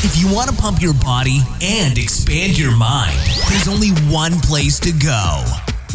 If you want to pump your body and expand your mind, there's only one place to go.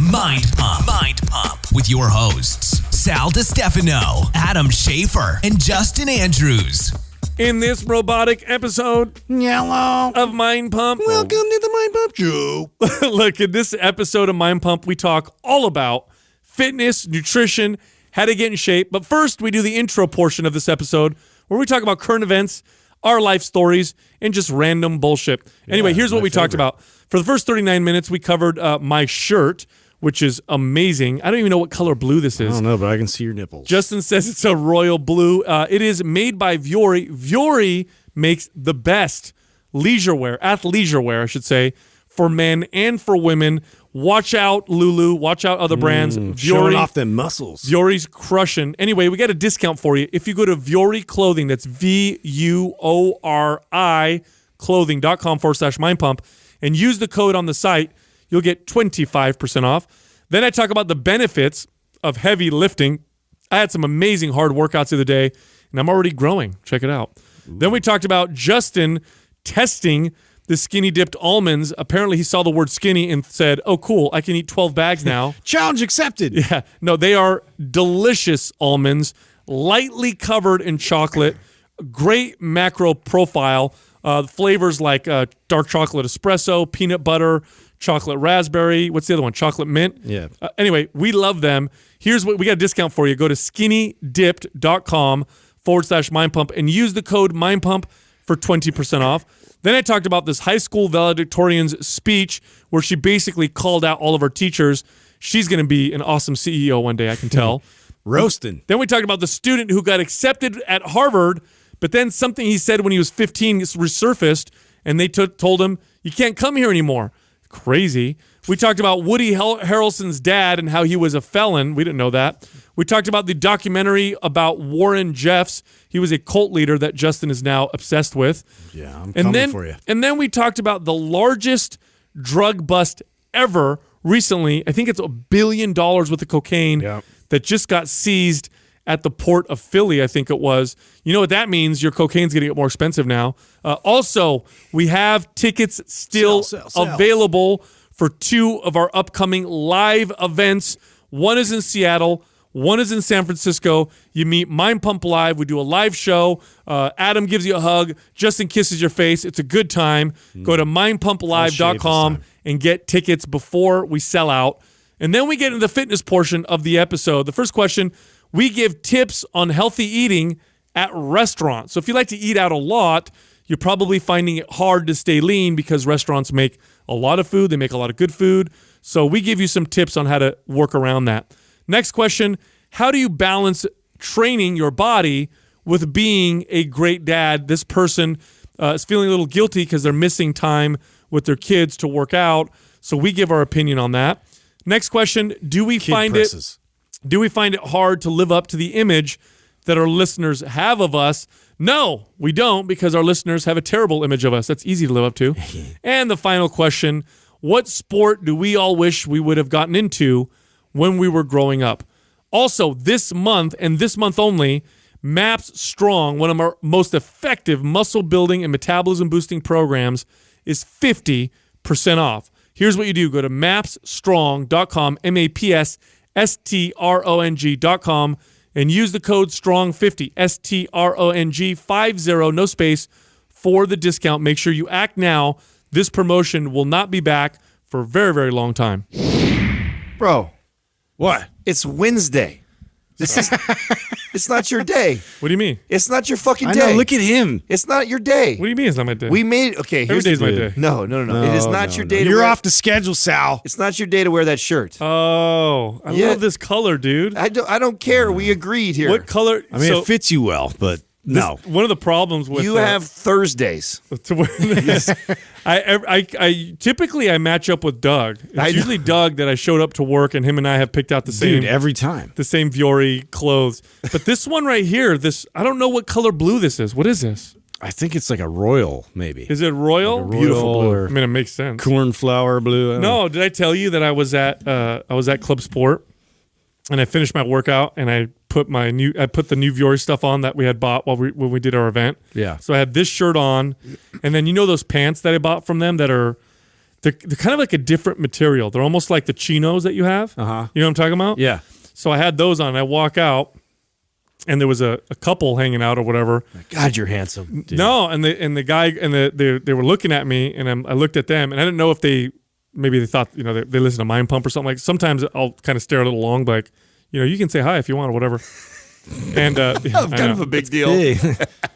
Mind Pump. Mind Pump with your hosts, Sal DiStefano, Adam Schaefer, and Justin Andrews. In this robotic episode of Mind Pump. Welcome to the Mind Pump Show. Look, in this episode of Mind Pump, we talk all about fitness, nutrition, how to get in shape. But first, we do the intro portion of this episode where we talk about current events, our life stories, and just random bullshit. Anyway, here's what we talked about. For the first 39 minutes, we covered my shirt, which is amazing. I don't even know what color blue this is. I don't know, but I can see your nipples. Justin says it's a royal blue. It is made by Vuroi. Vuroi makes the best athleisure wear, I should say, for men and for women. Watch out, Lulu. Watch out, other brands. Showing off them muscles. Vuori's crushing. Anyway, we got a discount for you. If you go to Vuroi Clothing, that's Vuori clothing.com/mindpump, and use the code on the site, you'll get 25% off. Then I talk about the benefits of heavy lifting. I had some amazing hard workouts the other day, and I'm already growing. Check it out. Ooh. Then we talked about Justin testing the skinny dipped almonds. Apparently he saw the word skinny and said, oh, cool, I can eat 12 bags now. Challenge accepted. Yeah. No, they are delicious almonds, lightly covered in chocolate, great macro profile, flavors like dark chocolate espresso, peanut butter, chocolate raspberry. What's the other one? Chocolate mint. Yeah. Anyway, we love them. Here's what we got a discount for you. Go to skinnydipped.com/mindpump and use the code mindpump for 20% off. Then I talked about this high school valedictorian's speech where she basically called out all of our teachers. She's going to be an awesome CEO one day, I can tell. Roasting. Then we talked about the student who got accepted at Harvard, but then something he said when he was 15 resurfaced, and they told him, you can't come here anymore. Crazy. We talked about Woody Harrelson's dad and how he was a felon. We didn't know that. We talked about the documentary about Warren Jeffs. He was a cult leader that Justin is now obsessed with. Yeah, I'm coming for you. And then we talked about the largest drug bust ever recently. I think it's $1 billion worth of cocaine that just got seized at the port of Philly, I think it was. You know what that means? Your cocaine's going to get more expensive now. Also, we have tickets still available for 2 of our upcoming live events. One is in Seattle. One is in San Francisco. You meet Mind Pump Live. We do a live show. Adam gives you a hug. Justin kisses your face. It's a good time. Go to mindpumplive.com and get tickets before we sell out. And then we get into the fitness portion of the episode. The first question, we give tips on healthy eating at restaurants. So if you like to eat out a lot, you're probably finding it hard to stay lean because restaurants make a lot of food. They make a lot of good food. So we give you some tips on how to work around that. Next question, how do you balance training your body with being a great dad? This person is feeling a little guilty because they're missing time with their kids to work out. So we give our opinion on that. Next question, do we find it hard to live up to the image that our listeners have of us? No, we don't, because our listeners have a terrible image of us. That's easy to live up to. And the final question, what sport do we all wish we would have gotten into when we were growing up? Also, this month, and this month only, MAPS Strong, one of our most effective muscle building and metabolism boosting programs, is 50% off. Here's what you do. Go to mapsstrong.com, MAPSSTRONG.com, and use the code STRONG50, STRONG50, no space, for the discount. Make sure you act now. This promotion will not be back for a very, very long time. Bro. What? It's Wednesday. It's not your day. What do you mean? It's not your fucking day. I know, look at him. It's not your day. What do you mean it's not my day? We made okay. Every day's my day. No. It is not your day. You're off the schedule, Sal. It's not your day to wear that shirt. Oh, I love this color, dude. I don't care. We agreed here. What color? I mean, it fits you well, but no. One of the problems with you have Thursdays. To wear this. I typically match up with Doug. It's usually Doug that I showed up to work, and him and I have picked out the same every time, the same Vuroi clothes. But this one right here, I don't know what color blue this is. What is this? I think it's like a royal, maybe. Is it royal? Like beautiful blue. I mean, it makes sense. Cornflower blue. No, did I tell you that I was at Club Sport, and I finished my workout, and I put the new Vuroi stuff on that we had bought when we did our event. Yeah. So I had this shirt on, and then those pants that I bought from them that are they're kind of like a different material. They're almost like the chinos that you have. You know what I'm talking about? Yeah. So I had those on. I walk out, and there was a couple hanging out or whatever. God, you're handsome. Dude. No, and the guy and they were looking at me, and I looked at them, and I didn't know if they thought they listen to Mind Pump or something. Like sometimes I'll kind of stare a little long, like you can say hi if you want or whatever. And kind of a big deal. Hey,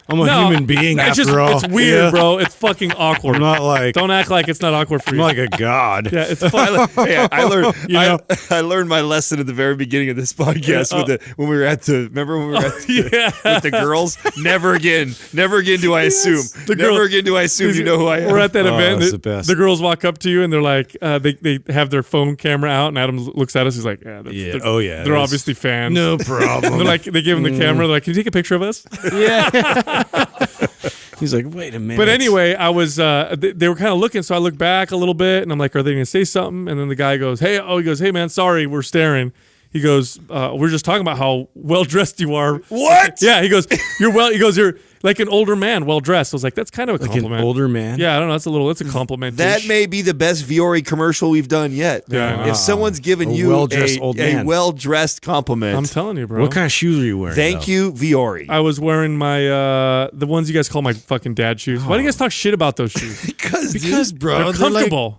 I'm a human being after all. It's weird, bro. It's fucking awkward. I'm not like don't act like it's not awkward for I'm you. like a god. Yeah, it's fun. I learned my lesson at the very beginning of this podcast when we were at the with the girls. Never again do I assume. Never again do I assume you know who I am. We're at that event. That's the best. The girls walk up to you and they're like, they have their phone camera out, and Adam looks at us. He's like, they're obviously fans. No problem. They're like, they give him the camera. They're like, can you take a picture of us? Yeah. He's like, wait a minute. But anyway, I was. They were kind of looking, so I looked back a little bit, and I'm like, are they going to say something? And then the guy goes, hey man, sorry, we're staring. He goes, we're just talking about how well dressed you are. What? Yeah, he goes, you're like an older man, well dressed. I was like, that's kind of a compliment. Like an older man? Yeah, I don't know. That's a compliment. That may be the best Vuroi commercial we've done yet. Yeah, if someone's given you a well-dressed compliment. I'm telling you, bro. What kind of shoes are you wearing? Thank you, Vuroi. I was wearing my the ones you guys call my fucking dad shoes. Why do you guys talk shit about those shoes? Because bro, they're comfortable.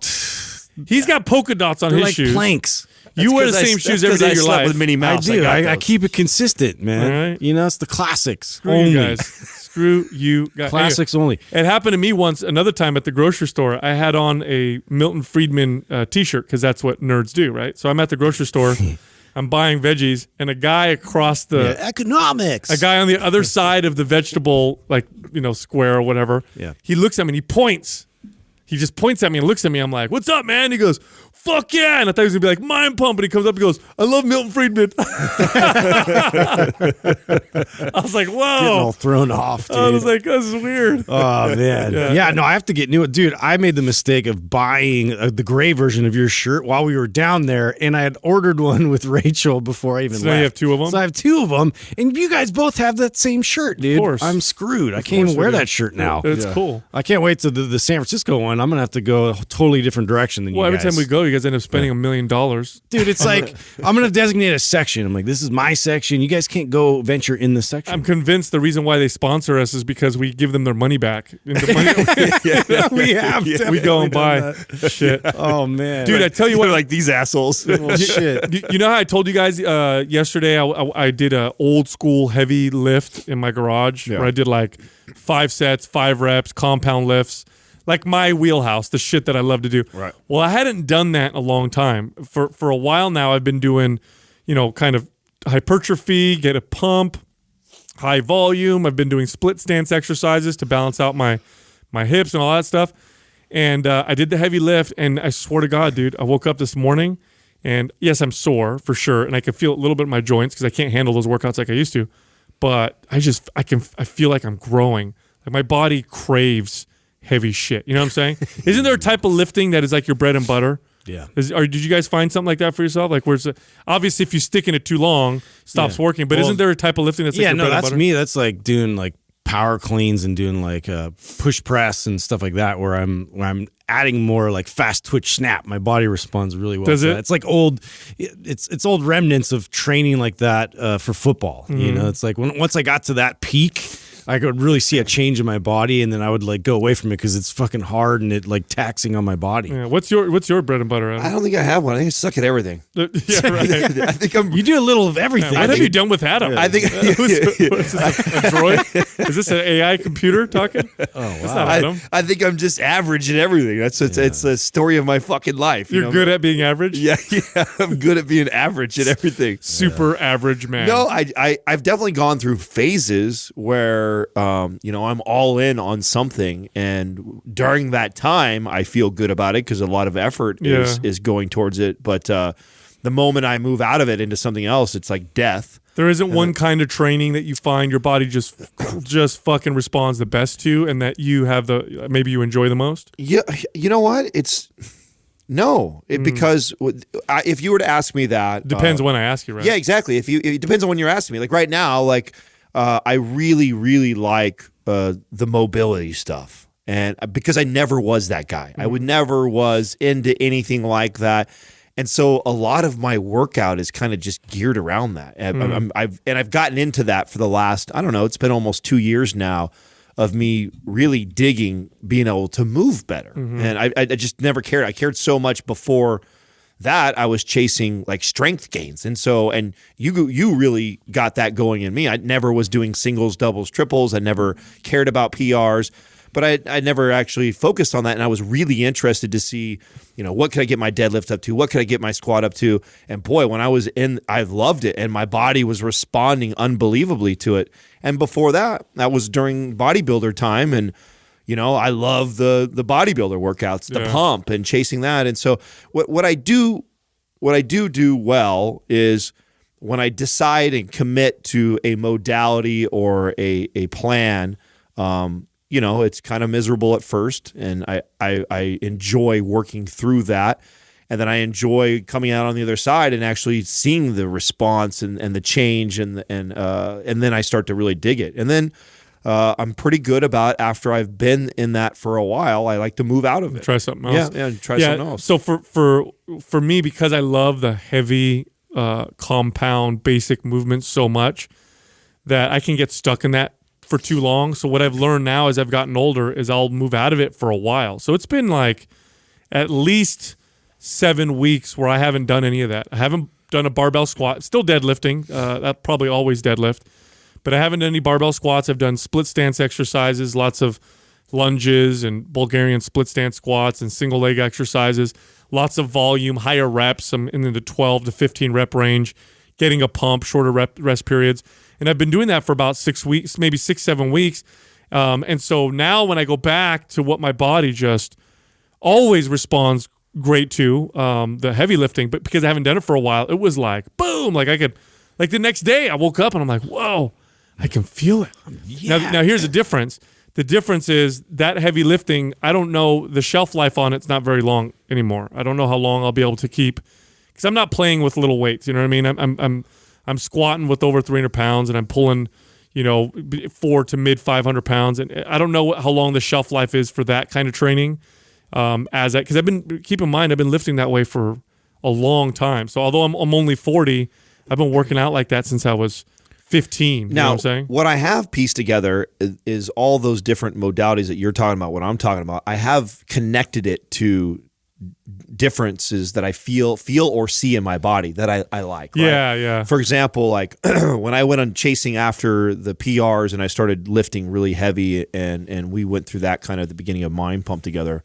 He's got polka dots on his like shoes. Planks. You wear the same shoes every day of your life. With Minnie Mouse. I do. I keep it consistent, man. Right. It's the classics. Screw you guys. Screw you guys. Classics only. It happened to me once, another time at the grocery store. I had on a Milton Friedman t-shirt because that's what nerds do, right? So I'm at the grocery store. I'm buying veggies, and a guy across the economics. A guy on the other side of the vegetable, square or whatever. Yeah. He looks at me and he points. He just points at me and looks at me. I'm like, "What's up, man?" He goes, "Fuck yeah!" And I thought he was gonna be like Mind Pump, and he comes up and goes, "I love Milton Friedman." I was like, "Whoa!" Getting all thrown off, dude. I was like, "This is weird." Oh man, yeah. No, I have to get new. Dude, I made the mistake of buying the gray version of your shirt while we were down there, and I had ordered one with Rachel before I even left. Now you have two of them. So I have two of them, and you guys both have that same shirt, dude. Of course. I'm screwed. I can't even wear that shirt now. It's cool. I can't wait to the San Francisco one. I'm gonna have to go a totally different direction than you guys. Well, every time we go, you guys end up spending $1 million. Dude, it's like I'm gonna designate a section. I'm like, this is my section. You guys can't go venture in this section. I'm convinced the reason why they sponsor us is because we give them their money back. We have. We go and buy shit. Oh man, dude! I tell you what, like these assholes. Well, shit. You know how I told you guys yesterday? I did a old school heavy lift in my garage where I did like 5 sets, 5 reps, compound lifts. Like my wheelhouse, the shit that I love to do. Right. Well, I hadn't done that in a long time. For a while now, I've been doing, kind of hypertrophy, get a pump, high volume. I've been doing split stance exercises to balance out my hips and all that stuff. And I did the heavy lift, and I swear to God, dude, I woke up this morning, and yes, I'm sore for sure, and I can feel a little bit in my joints because I can't handle those workouts like I used to. But I feel like I'm growing. Like my body craves heavy shit. You know what I'm saying? Isn't there a type of lifting that is like your bread and butter? Yeah. Did you guys find something like that for yourself? Like where obviously if you stick in it too long, stops working. But isn't there a type of lifting that's like your bread and butter? That's me. That's like doing like power cleans and doing like push press and stuff like that where I'm adding more like fast twitch snap. My body responds really well. Does to it? That. It's like it's old remnants of training like that for football. Mm-hmm. It's like once I got to that peak, I could really see a change in my body, and then I would like go away from it because it's fucking hard and it like taxing on my body. Yeah. What's your bread and butter? I don't think I have one. I think I suck at everything. Yeah, right. I think You do a little of everything. What have you done with Adam? I think What's this, a droid? Is this an AI computer talking? Oh wow. That's not Adam. I think I'm just average at everything. It's the story of my fucking life. You're good at being average? Yeah, I'm good at being average at everything. Super average man. No, I've definitely gone through phases where I'm all in on something, and during that time I feel good about it because a lot of effort is going towards it. But the moment I move out of it into something else, it's like death. There isn't one kind of training that you find your body just fucking responds the best to, and that you have maybe you enjoy the most. Yeah, you know what? It's No, because if you were to ask me that, depends when I ask you, right? Yeah, exactly. It depends on when you're asking me. Like right now, like I really, really like the mobility stuff, and because I never was that guy, I would never was into anything like that, and so a lot of my workout is kind of just geared around that. And I've gotten into that for the last, I don't know, it's been almost 2 years now, of me really digging being able to move better. And I just never cared. I cared so much before that. I was chasing like strength gains. And so, and you really got that going in me. I never was doing singles, doubles, triples. I never cared about PRs, but I never actually focused on that. And I was really interested to see, what could I get my deadlift up to? What could I get my squat up to? And boy, when I was I loved it, and my body was responding unbelievably to it. And before that was during bodybuilder time. And, I love the bodybuilder workouts, the pump and chasing that. And so what I do well is when I decide and commit to a modality or a plan, it's kind of miserable at first, and I enjoy working through that, and then I enjoy coming out on the other side and actually seeing the response and the change, and then I start to really dig it. And then I'm pretty good about, after I've been in that for a while, I like to move out of it. Try something else. Yeah, try something else. So for me, because I love the heavy compound basic movements so much, that I can get stuck in that for too long. So what I've learned now as I've gotten older is I'll move out of it for a while. So it's been like at least 7 weeks where I haven't done any of that. I haven't done a barbell squat. Still deadlifting. That probably always deadlift. But I haven't done any barbell squats. I've done split stance exercises, lots of lunges and Bulgarian split stance squats and single leg exercises, lots of volume, higher reps. I'm in the 12 to 15 rep range, getting a pump, shorter rest periods. And I've been doing that for about 6 weeks, maybe 6-7 weeks. And so now when I go back to what my body just always responds great to, the heavy lifting, but because I haven't done it for a while, it was like, boom, like I could, like the next day I woke up and I'm like, whoa, I can feel it. Yeah. Now here's the difference. The difference is that heavy lifting, I don't know, the shelf life on it's not very long anymore. I don't know how long I'll be able to keep, because I'm not playing with little weights. You know what I mean? I'm squatting with over 300 pounds, and I'm pulling, 4 to mid 500 pounds. And I don't know how long the shelf life is for that kind of training. Because keep in mind, I've been lifting that way for a long time. So although I'm only 40, I've been working out like that since I was 15. You know what I'm saying? What I have pieced together is all those different modalities that you're talking about, what I'm talking about. I have connected it to differences that I feel or see in my body that I like. Right? Yeah. For example, like when I went on chasing after the PRs and I started lifting really heavy, and we went through that kind of the beginning of Mind Pump together.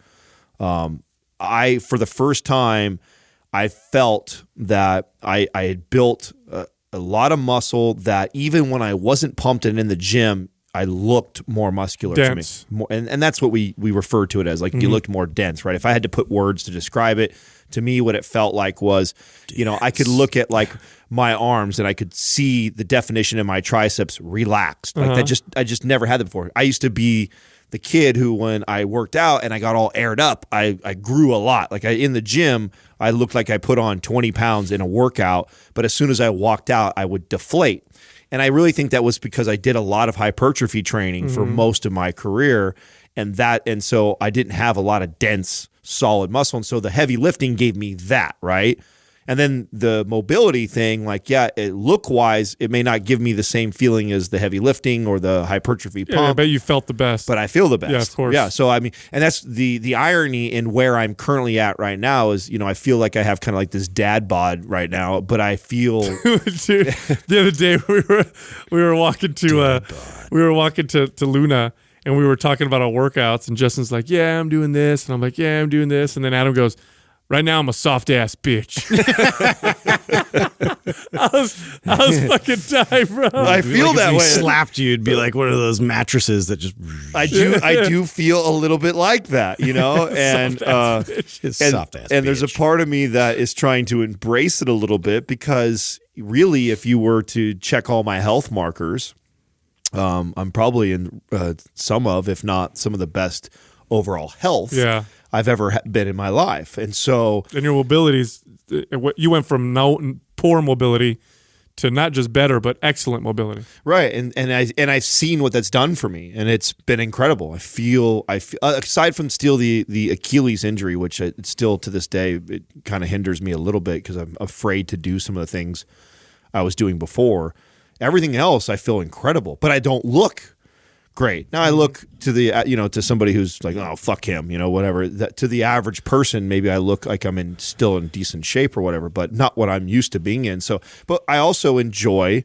For the first time, I felt that I had built a lot of muscle that even when I wasn't pumped and in the gym, I looked more muscular dense. to me. And that's what we refer to it as. Like, you looked more dense, right? If I had to put words to describe it, to me, what it felt like was, I could look at like my arms and I could see the definition in my triceps relaxed. Like I just never had that before. I used to be the kid who, when I worked out and I got all aired up, I grew a lot. Like in the gym, I looked like I put on 20 pounds in a workout, but as soon as I walked out, I would deflate. And I really think that was because I did a lot of hypertrophy training for most of my career, and so I didn't have a lot of dense, solid muscle. And so the heavy lifting gave me that, right? And then the mobility thing, look-wise, it may not give me the same feeling as the heavy lifting or the hypertrophy pump. I bet you felt the best. But I feel the best. Yeah, of course. Yeah, so I mean, and that's the irony in where I'm currently at right now is, I feel like I have kind of like this dad bod right now, but I feel... Dude, the other day we were walking to Luna, and we were talking about our workouts, and Justin's like, yeah, I'm doing this, and I'm like, yeah, I'm doing this, and then Adam goes, right now I'm a soft ass bitch. I was fucking dying, bro. I feel like that if way. Slapped you, it'd be like one of those mattresses that just. I do feel a little bit like that, and soft ass. And there's a part of me that is trying to embrace it a little bit, because really, if you were to check all my health markers, I'm probably in if not some of the best overall health. Yeah. I've ever been in my life. And so, and your mobility's, you went from poor mobility to not just better, but excellent mobility. right. And I've seen what that's done for me, and it's been incredible. I feel aside from still the Achilles injury, which it's still to this day, it kind of hinders me a little bit because I'm afraid to do some of the things I was doing before. Everything else, I feel incredible, but I don't look great. Now I look to to somebody who's like, oh, fuck him, whatever. That to the average person, maybe I look like I'm still in decent shape or whatever, but not what I'm used to being in. So, but I also enjoy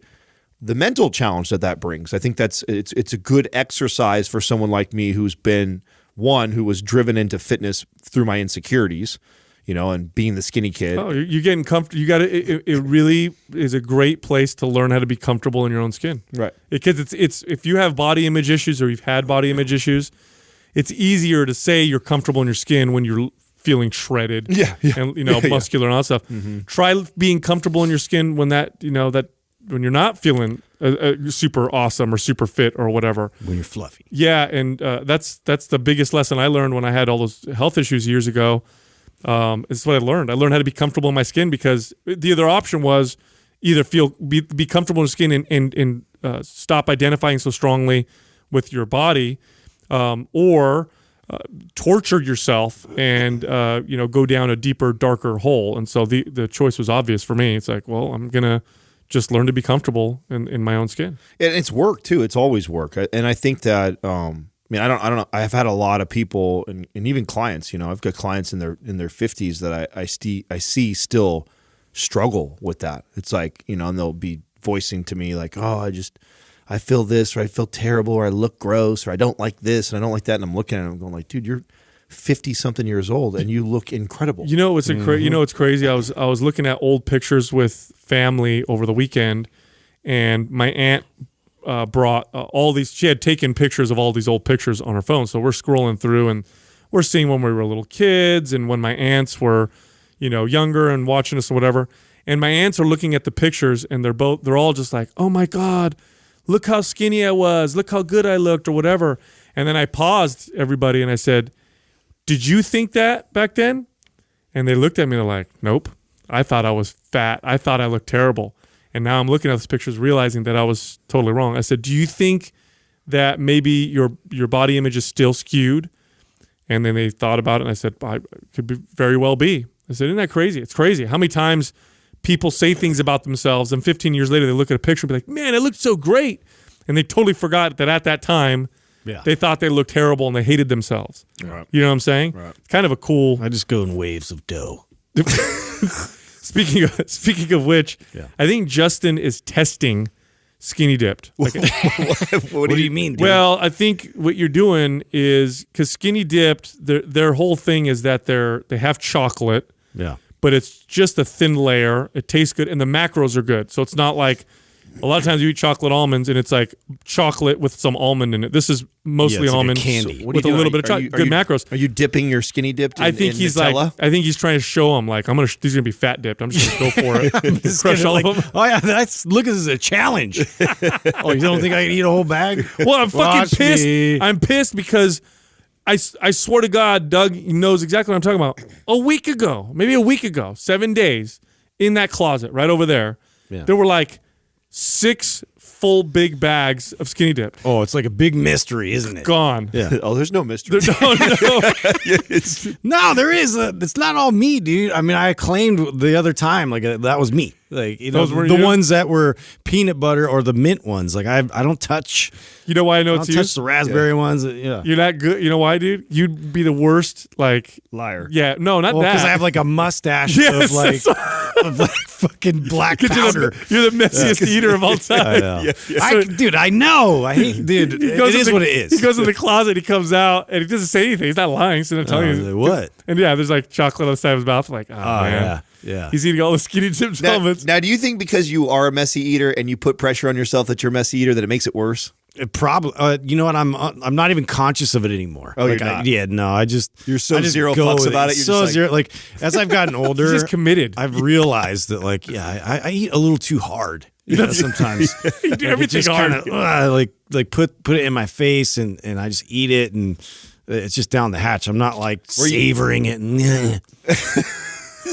the mental challenge that brings. I think it's a good exercise for someone like me who was driven into fitness through my insecurities, and being the skinny kid. Oh, you're getting comfortable. You got to. It really is a great place to learn how to be comfortable in your own skin. Right. Because it's if you have body image issues or you've had body image issues, it's easier to say you're comfortable in your skin when you're feeling shredded. Yeah. And muscular and all that stuff. Mm-hmm. Try being comfortable in your skin when when you're not feeling super awesome or super fit or whatever. When you're fluffy. Yeah, and that's the biggest lesson I learned when I had all those health issues years ago. This is what I learned. I learned how to be comfortable in my skin because the other option was either be comfortable in your skin and stop identifying so strongly with your body, or torture yourself and go down a deeper, darker hole. And so the choice was obvious for me. It's like, well, I'm gonna just learn to be comfortable in my own skin. And it's work too. It's always work. And I think that. I don't know. I've had a lot of people and even clients. I've got clients in their 50s that I see still struggle with that. It's like and they'll be voicing to me like, oh, I feel this, or I feel terrible, or I look gross, or I don't like this and I don't like that. And I'm looking at them going like, dude, you're 50 something years old and you look incredible. It's crazy. I was looking at old pictures with family over the weekend, and my aunt brought all these. She had taken pictures of all these old pictures on her phone. So we're scrolling through and we're seeing when we were little kids and when my aunts were, younger and watching us or whatever. And my aunts are looking at the pictures and they're all just like, oh my God, look how skinny I was. Look how good I looked or whatever. And then I paused everybody and I said, did you think that back then? And they looked at me and they're like, nope. I thought I was fat. I thought I looked terrible. And now I'm looking at those pictures, realizing that I was totally wrong. I said, do you think that maybe your body image is still skewed? And then they thought about it, and I said, could very well be. I said, isn't that crazy? It's crazy. How many times people say things about themselves, and 15 years later they look at a picture and be like, man, it looked so great. And they totally forgot that at that time, they thought they looked terrible and they hated themselves. Right. You know what I'm saying? Right. It's kind of a cool... I just go in waves of dough. Speaking of which, I think Justin is testing skinny dipped. What do you mean, dude? Well, I think what you're doing is because skinny dipped, their whole thing is that they have chocolate, but it's just a thin layer. It tastes good, and the macros are good. So it's not like a lot of times you eat chocolate almonds, and it's like chocolate with some almond in it. This is mostly almond candy with a little bit of chocolate. Good macros. Are you dipping your skinny dipped? I think he's Nutella? I think he's trying to show him like these are gonna be fat dipped. I'm just gonna go for it. Crush all of them. Oh yeah, look at this as a challenge. Oh, you don't think I can eat a whole bag? Well, I'm fucking pissed. I'm pissed because I swear to God, Doug knows exactly what I'm talking about. Maybe a week ago, 7 days in that closet right over there, there were like 6 full big bags of skinny dip. Oh, it's like a big mystery, isn't it? Gone. Yeah. Oh, there's no mystery. No, there is. It's not all me, dude. I mean, I claimed the other time like that was me. Like Those were the you? ones that were peanut butter or the mint ones. Like I don't touch. You know why I know I it's don't you? touch the raspberry ones. Yeah. You're not good. You know why, dude? You'd be the worst. Like Liar. Yeah. No, not that. Because I have like a mustache Yes, of like fucking black powder. You're the messiest eater of all time. I know. Dude, I know. I hate. Dude, it is what it is. He goes in the closet. He comes out and he doesn't say anything. He's not lying. So I'm telling you like, what? And there's like chocolate on the side of his mouth. Like, oh man. Yeah. He's eating all the skinny dipped almonds. Now, do you think because you are a messy eater and you put pressure on yourself that you're a messy eater that it makes it worse? Probably. You know what? I'm not even conscious of it anymore. Oh, like, you're not? You're so zero fucks about it. You're so just like, zero. Like as I've gotten older, He's just committed. I've realized that like I eat a little too hard. Sometimes You do everything just hard. Kinda, like put it in my face and I just eat it and It's just down the hatch. I'm not like savoring it.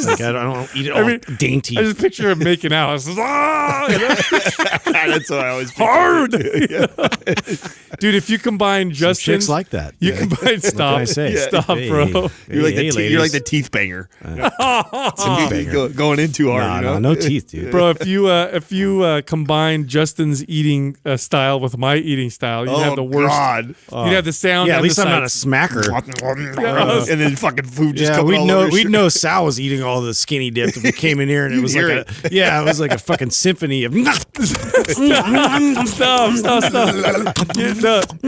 Like I don't eat it all dainty. I just picture him making out. It's just, That's what I always hard. Dude, if you combine Justin, chicks like that. You combine stop. I say? Stop, bro. You're like the teeth banger. Teeth banger. Going in too hard. No teeth, dude. Bro, if you combine Justin's eating style with my eating style, you'd have the worst. God. You'd have the sound. Yeah, and at least the I'm not a sights. smacker. And then fucking food just Yeah, coming all over. we'd know Sal was eating all the skinny dip if we came in here and it was like it was like a fucking symphony of Stop. You want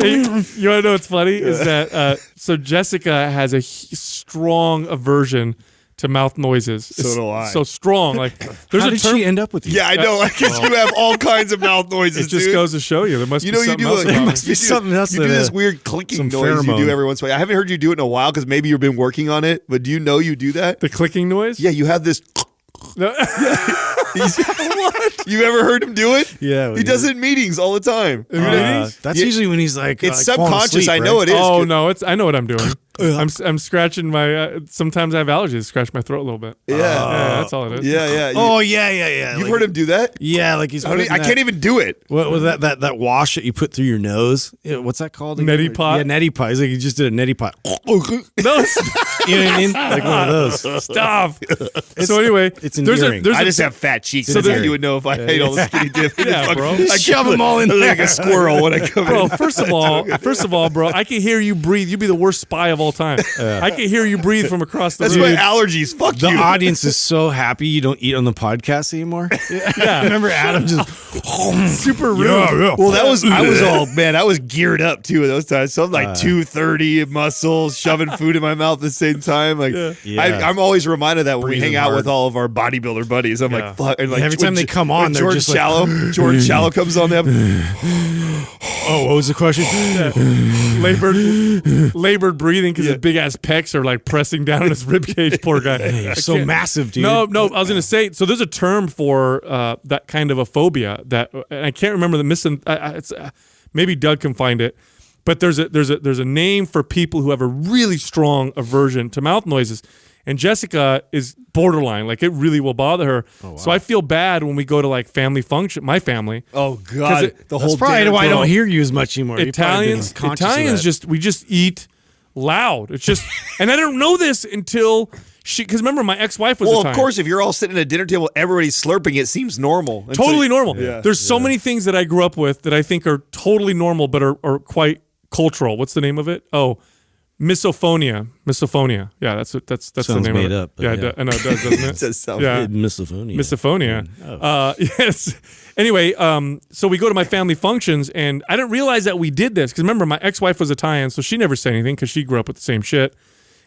to know what's funny is that so Jessica has a strong aversion to mouth noises. So do I. So strong. Like there's How a did term. she end up with you? Yeah, I know. Because you have all kinds of mouth noises. It just dude. goes to show you there must be something else. There about must me. be something else. You do this weird clicking noise you do every once in a while. I haven't heard you do it in a while because maybe you've been working on it. But do you know you do that? The clicking noise. Yeah, you have this. No. What? You ever heard him do it? Yeah, he does it in meetings all the time. That's usually when he's like It's like falling subconscious. asleep, I know right? it is. Oh no, I know what I'm doing. I'm scratching my. Sometimes I have allergies. Scratch my throat a little bit. Yeah, that's all it is. Yeah. Yeah. You've heard him do that? Yeah, like he's. I can't even do it. What was that wash that you put through your nose? Yeah, what's that called? again? Neti pot? Yeah, neti pot. He's like he just did a neti pot. No, You know what I mean? Like one of those. stop. So anyway, It's endearing. there's I a just have fat cheeks. So That's how there- you would know if I ate all the skinny dip. Yeah, bro. I Shove them all in I look there. like a squirrel when I come Bro, in. first of all, bro, I can hear you breathe. You'd be the worst spy of all time. I can hear you breathe from across the That's room. my allergies. Fuck The you. audience is so happy you don't eat on the podcast anymore. Yeah. Remember Adam just Super rude. Well, I was geared up too at those times. So I'm like 230 in muscles, shoving food in my mouth at the same time. Like Yeah. I'm always reminded that when we Breathing hang out hard. with all of of our bodybuilder buddies. I'm like, fuck. And like Every time they come on, when they're George just like- Shallow, George Shallow comes on them. Oh, what was the question? labored breathing because his big ass pecs are like pressing down on his rib cage. Poor guy. You're so massive, dude. No. I was gonna say. So there's a term for that kind of a phobia that and I can't remember the missing. Maybe Doug can find it. But there's a name for people who have a really strong aversion to mouth noises. And Jessica is borderline, like it really will bother her. Oh, wow. So I feel bad when we go to like family function, my family. Oh God, the whole probably why I don't hear you as much anymore. Italians just eat loud. It's just, and I didn't know this until because remember my ex-wife was. Well, Italian. of course, if you're all sitting at a dinner table, everybody's slurping. It seems normal. Totally normal. Yeah. There's so many things that I grew up with that I think are totally normal, but are quite cultural. What's the name of it? Oh. Misophonia. Yeah, that's the Sounds name made of it. up. Yeah, Yeah. I know it does, doesn't it? It does sound yeah. Misophonia. Misophonia. Yes. Anyway, so we go to my family functions, and I didn't realize that we did this because remember, my ex-wife was Italian, so she never said anything because she grew up with the same shit.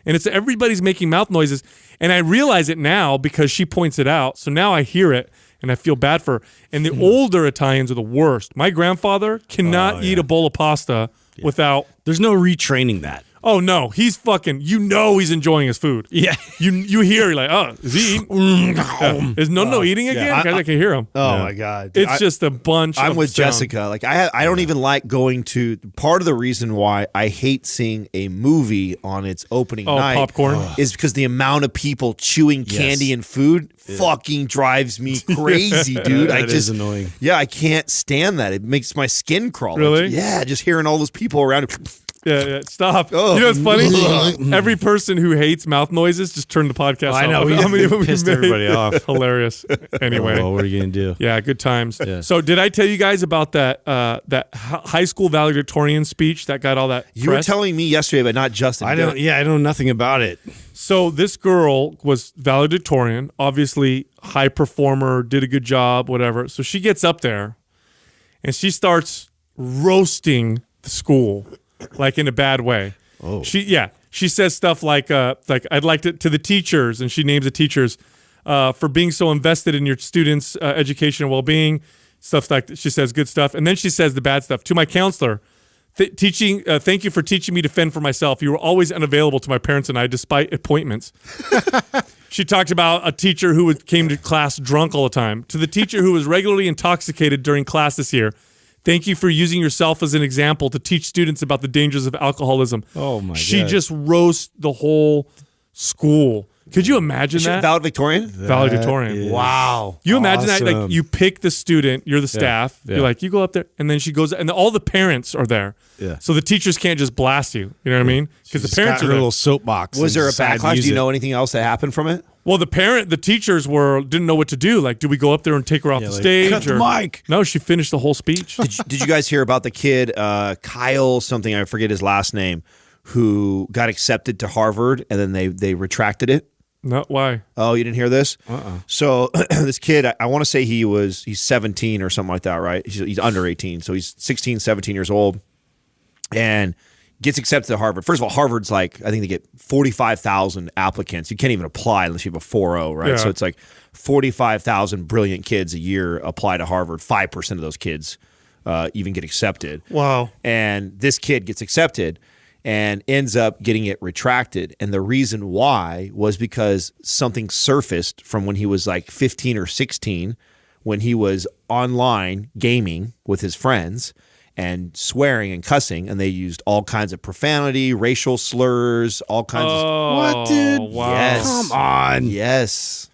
And it's everybody's making mouth noises, and I realize it now because she points it out. So now I hear it, and I feel bad for her. And the older Italians are the worst. My grandfather cannot eat a bowl of pasta without. There's no retraining that. Oh no, he's fucking. You know he's enjoying his food. Yeah, you hear you're like, oh, is he eating? Is no eating again? Yeah. I can hear him. Oh my God, It's just a bunch. I'm of with sound. Jessica. Like I don't even like going to. Part of the reason why I hate seeing a movie on its opening night popcorn is because the amount of people chewing candy and food fucking drives me crazy, dude. That is annoying. Yeah, I can't stand that. It makes my skin crawl. Really? Yeah, just hearing all those people around. Yeah. Stop. Oh. You know what's funny? Every person who hates mouth noises just turn the podcast off. I know. How many of them Pissed made? everybody off. Hilarious. Anyway. Well, what are you gonna do? Yeah, good times. Yeah. So, did I tell you guys about that high school valedictorian speech that got all that You were press? telling me yesterday, but not Justin. I don't. Yeah, I know nothing about it. So this girl was valedictorian, obviously high performer, did a good job, whatever. So she gets up there and she starts roasting the school, like in a bad way. Oh. She says stuff like I'd like to the teachers, and she names the teachers for being so invested in your students' education and well-being, stuff like that. She says good stuff. And then she says the bad stuff. To my counselor, thank you for teaching me to fend for myself. You were always unavailable to my parents and I, despite appointments. She talked about a teacher who came to class drunk all the time. To the teacher who was regularly intoxicated during class this year, Thank you for using yourself as an example to teach students about the dangers of alcoholism. Oh my She God. just roasts the whole school. Could you imagine that? Valedictorian? Valedictorian. Wow. You imagine that, Awesome. like you pick the student, you're the staff. Yeah. You're like, you go up there, and then she goes, and all the parents are there. Yeah. So the teachers can't just blast you. You know what I mean? Because the She's parents got are her there. little soapbox. Was and there a decided to backlash? use Do you it. know anything else that happened from it? Well, the teachers didn't know what to do. Like, do we go up there and take her off the like, stage? cut the mic. No, she finished the whole speech. Did you guys hear about the kid, Kyle something, I forget his last name, who got accepted to Harvard and then they retracted it? No, why? Oh, you didn't hear this? So this kid, I want to say he's 17 or something like that, right? He's under 18. So he's 16, 17 years old and gets accepted to Harvard. First of all, Harvard's like, I think they get 45,000 applicants. You can't even apply unless you have a 4.0, right? Yeah. So it's like 45,000 brilliant kids a year apply to Harvard. 5% of those kids even get accepted. Wow. And this kid gets accepted and ends up getting it retracted. And the reason why was because something surfaced from when he was like 15 or 16, when he was online gaming with his friends and swearing and cussing, and they used all kinds of profanity, racial slurs, all kinds of... What, dude? Wow. Yes. Come on. Yes.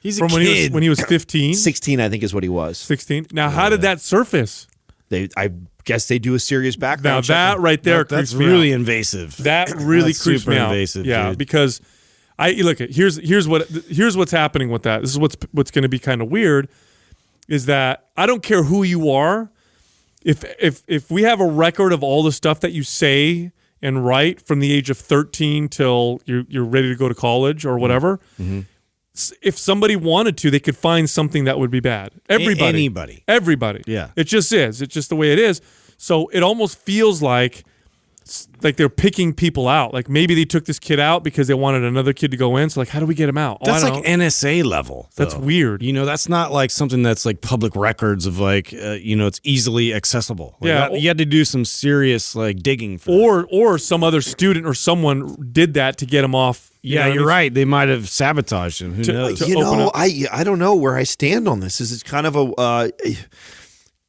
He's a From kid. when he was 15? 16, I think, is what he was. 16? Now, how did that surface? I guess they do a serious Now, background check. that right there That's creeps me really out. invasive. That really That's creeps super me out. invasive, Yeah, dude. because here's what's happening with that. This is what's going to be kind of weird is that I don't care who you are. If we have a record of all the stuff that you say and write from the age of 13 till you're ready to go to college or whatever, if somebody wanted to, they could find something that would be bad. Everybody. Yeah. It just is. It's just the way it is. So it almost feels like they're picking people out. Like maybe they took this kid out because they wanted another kid to go in. So like, how do we get him out? That's I like don't know. NSA level. That's though. weird. You know, that's not like something that's like public records of like, it's easily accessible. Like Yeah. you had to do some serious like digging for that. Or some other student or someone did that to get him off. Yeah, you're right. They might have sabotaged him. Who knows? to You open know, up- I don't know where I stand on this. Is it's kind of a,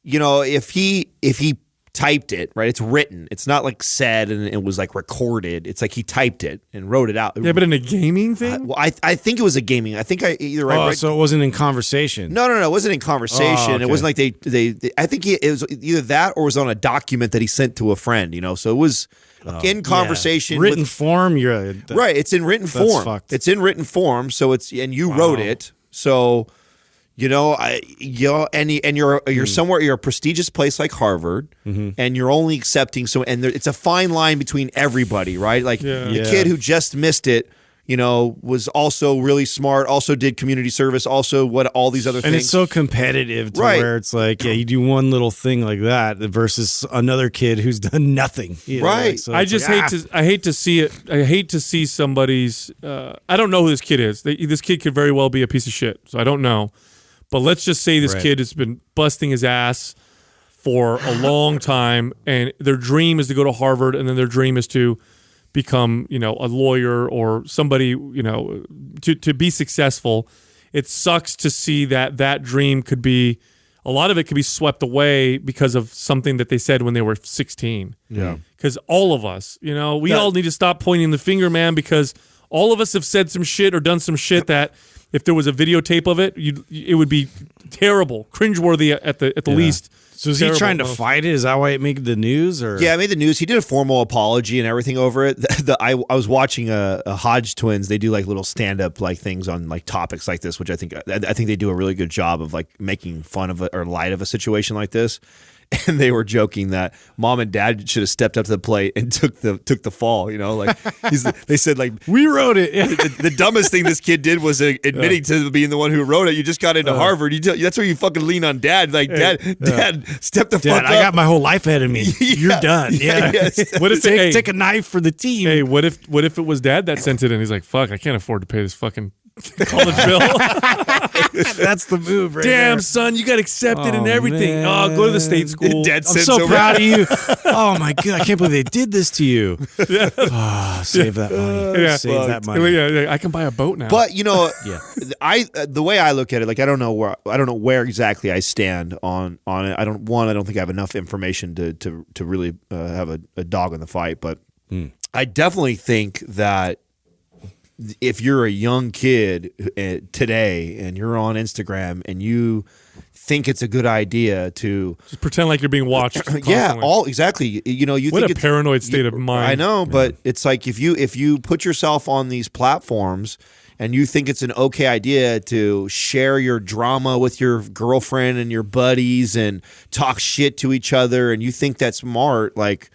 if he typed it, right? It's written. It's not like said and it was like recorded. It's like he typed it and wrote it out. Yeah, but in a gaming thing? Well, I think it was a gaming. I think So it wasn't in conversation. No, it wasn't in conversation. Oh, okay. It wasn't like they I think it was either that or it was on a document that he sent to a friend, So it was in conversation. Yeah. Written with, form, right. It's in written That's form. fucked. It's in written form. So and you wrote it. So, and you're somewhere, you're a prestigious place like Harvard and you're only accepting. It's a fine line between everybody, right? Like the kid who just missed it, was also really smart, also did community service, also all these other And things. it's so competitive to Right. where it's like, you do one little thing like that versus another kid who's done nothing. Right. So I it's just like, hate to see it. I hate to see somebody's. I don't know who this kid is. This kid could very well be a piece of shit. So I don't know. But let's just say this Right. kid has been busting his ass for a long time, and their dream is to go to Harvard, and then their dream is to become, a lawyer or somebody, to be successful. It sucks to see that dream could be. A lot of it could be swept away because of something that they said when they were 16. Yeah. Because all of us, we all need to stop pointing the finger, man, because all of us have said some shit or done some shit that if there was a videotape of it, it would be terrible, cringeworthy at the least. So is he Terrible trying to most. fight it? Is that why it made the news? Or Yeah, I made the news. He did a formal apology and everything over it. I was watching a Hodge Twins. They do like little stand up like things on like topics like this, which I think they do a really good job of like making fun of it or light of a situation like this. And they were joking that mom and dad should have stepped up to the plate and took the fall. Like they said like we wrote it. Yeah. the dumbest thing this kid did was admitting to being the one who wrote it. You just got into Harvard. That's where you fucking lean on dad. Like dad, step the fuck Dad, up. I got my whole life ahead of me. You're done. Yeah. Yes. What if take a knife for the team? Hey, what if it was dad that sent it in? He's like, fuck, I can't afford to pay this fucking college bill. That's the move, right Damn, there. son, you got accepted and everything. Man. Oh, go to the state school. Dead I'm sense so over- proud of you. Oh my god, I can't believe they did this to you. Save that money. Yeah. Save that money. Yeah, I can buy a boat now. But you know, Yeah. the way I look at it, like I don't know where exactly I stand on it. I don't think I have enough information to really have a dog in the fight. But I definitely think that if you're a young kid today and you're on Instagram and you think it's a good idea to just pretend like you're being watched. yeah, constantly. exactly. You know, you What think a paranoid state of mind. I know, but it's like if you put yourself on these platforms and you think it's an okay idea to share your drama with your girlfriend and your buddies and talk shit to each other, and you think that's smart, like,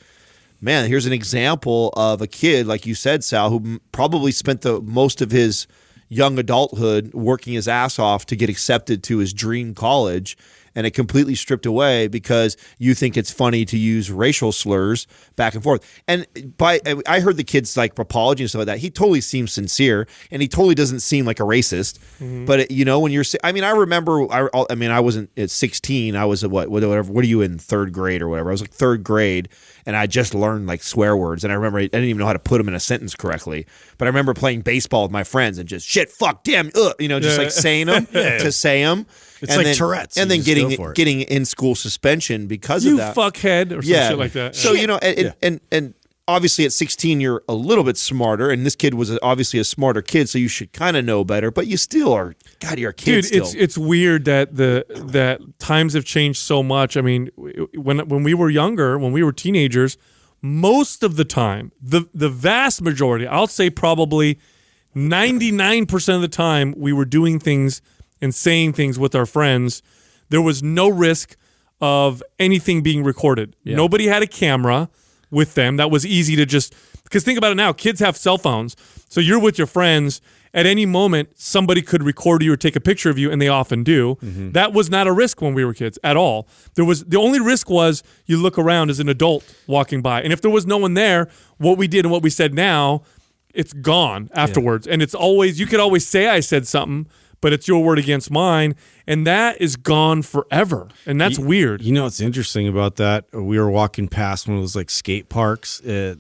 man, here's an example of a kid, like you said, Sal, who probably spent the most of his young adulthood working his ass off to get accepted to his dream college, and it completely stripped away because you think it's funny to use racial slurs back and forth. And I heard the kid's like apology and stuff like that. He totally seems sincere, and he totally doesn't seem like a racist. But you know, when you're, I mean, I remember, I wasn't at 16. I was at what are you in third grade or whatever? I was like third grade, and I just learned like swear words, and I remember I didn't even know how to put them in a sentence correctly. But I remember playing baseball with my friends and just shit, fuck, damn, you know, just like saying them to say them. It's and like then, Tourette's. and You then just go for it. getting in school suspension because You of that. fuckhead or some shit like that. So you know, and obviously at 16 you're a little bit smarter, and this kid was obviously a smarter kid, so you should kind of know better. But you still are, God, you're a kid. Dude, still. it's weird that times have changed so much. I mean, when we were younger, when we were teenagers, most of the time, the vast majority, I'll say probably 99% of the time, we were doing things and saying things with our friends. There was no risk of anything being recorded. Yeah. Nobody had a camera with them. That was easy to just, because think about it now, kids have cell phones. So you're with your friends. At any moment, somebody could record you or take a picture of you, and they often do. That was not a risk when we were kids at all. The only risk was you look around as an adult walking by. And if there was no one there, what we did and what we said now, it's gone afterwards. And it's always, you could always say I said something, but it's your word against mine, and that is gone forever, and that's weird. You know what's interesting about that? We were walking past one of those like skate parks near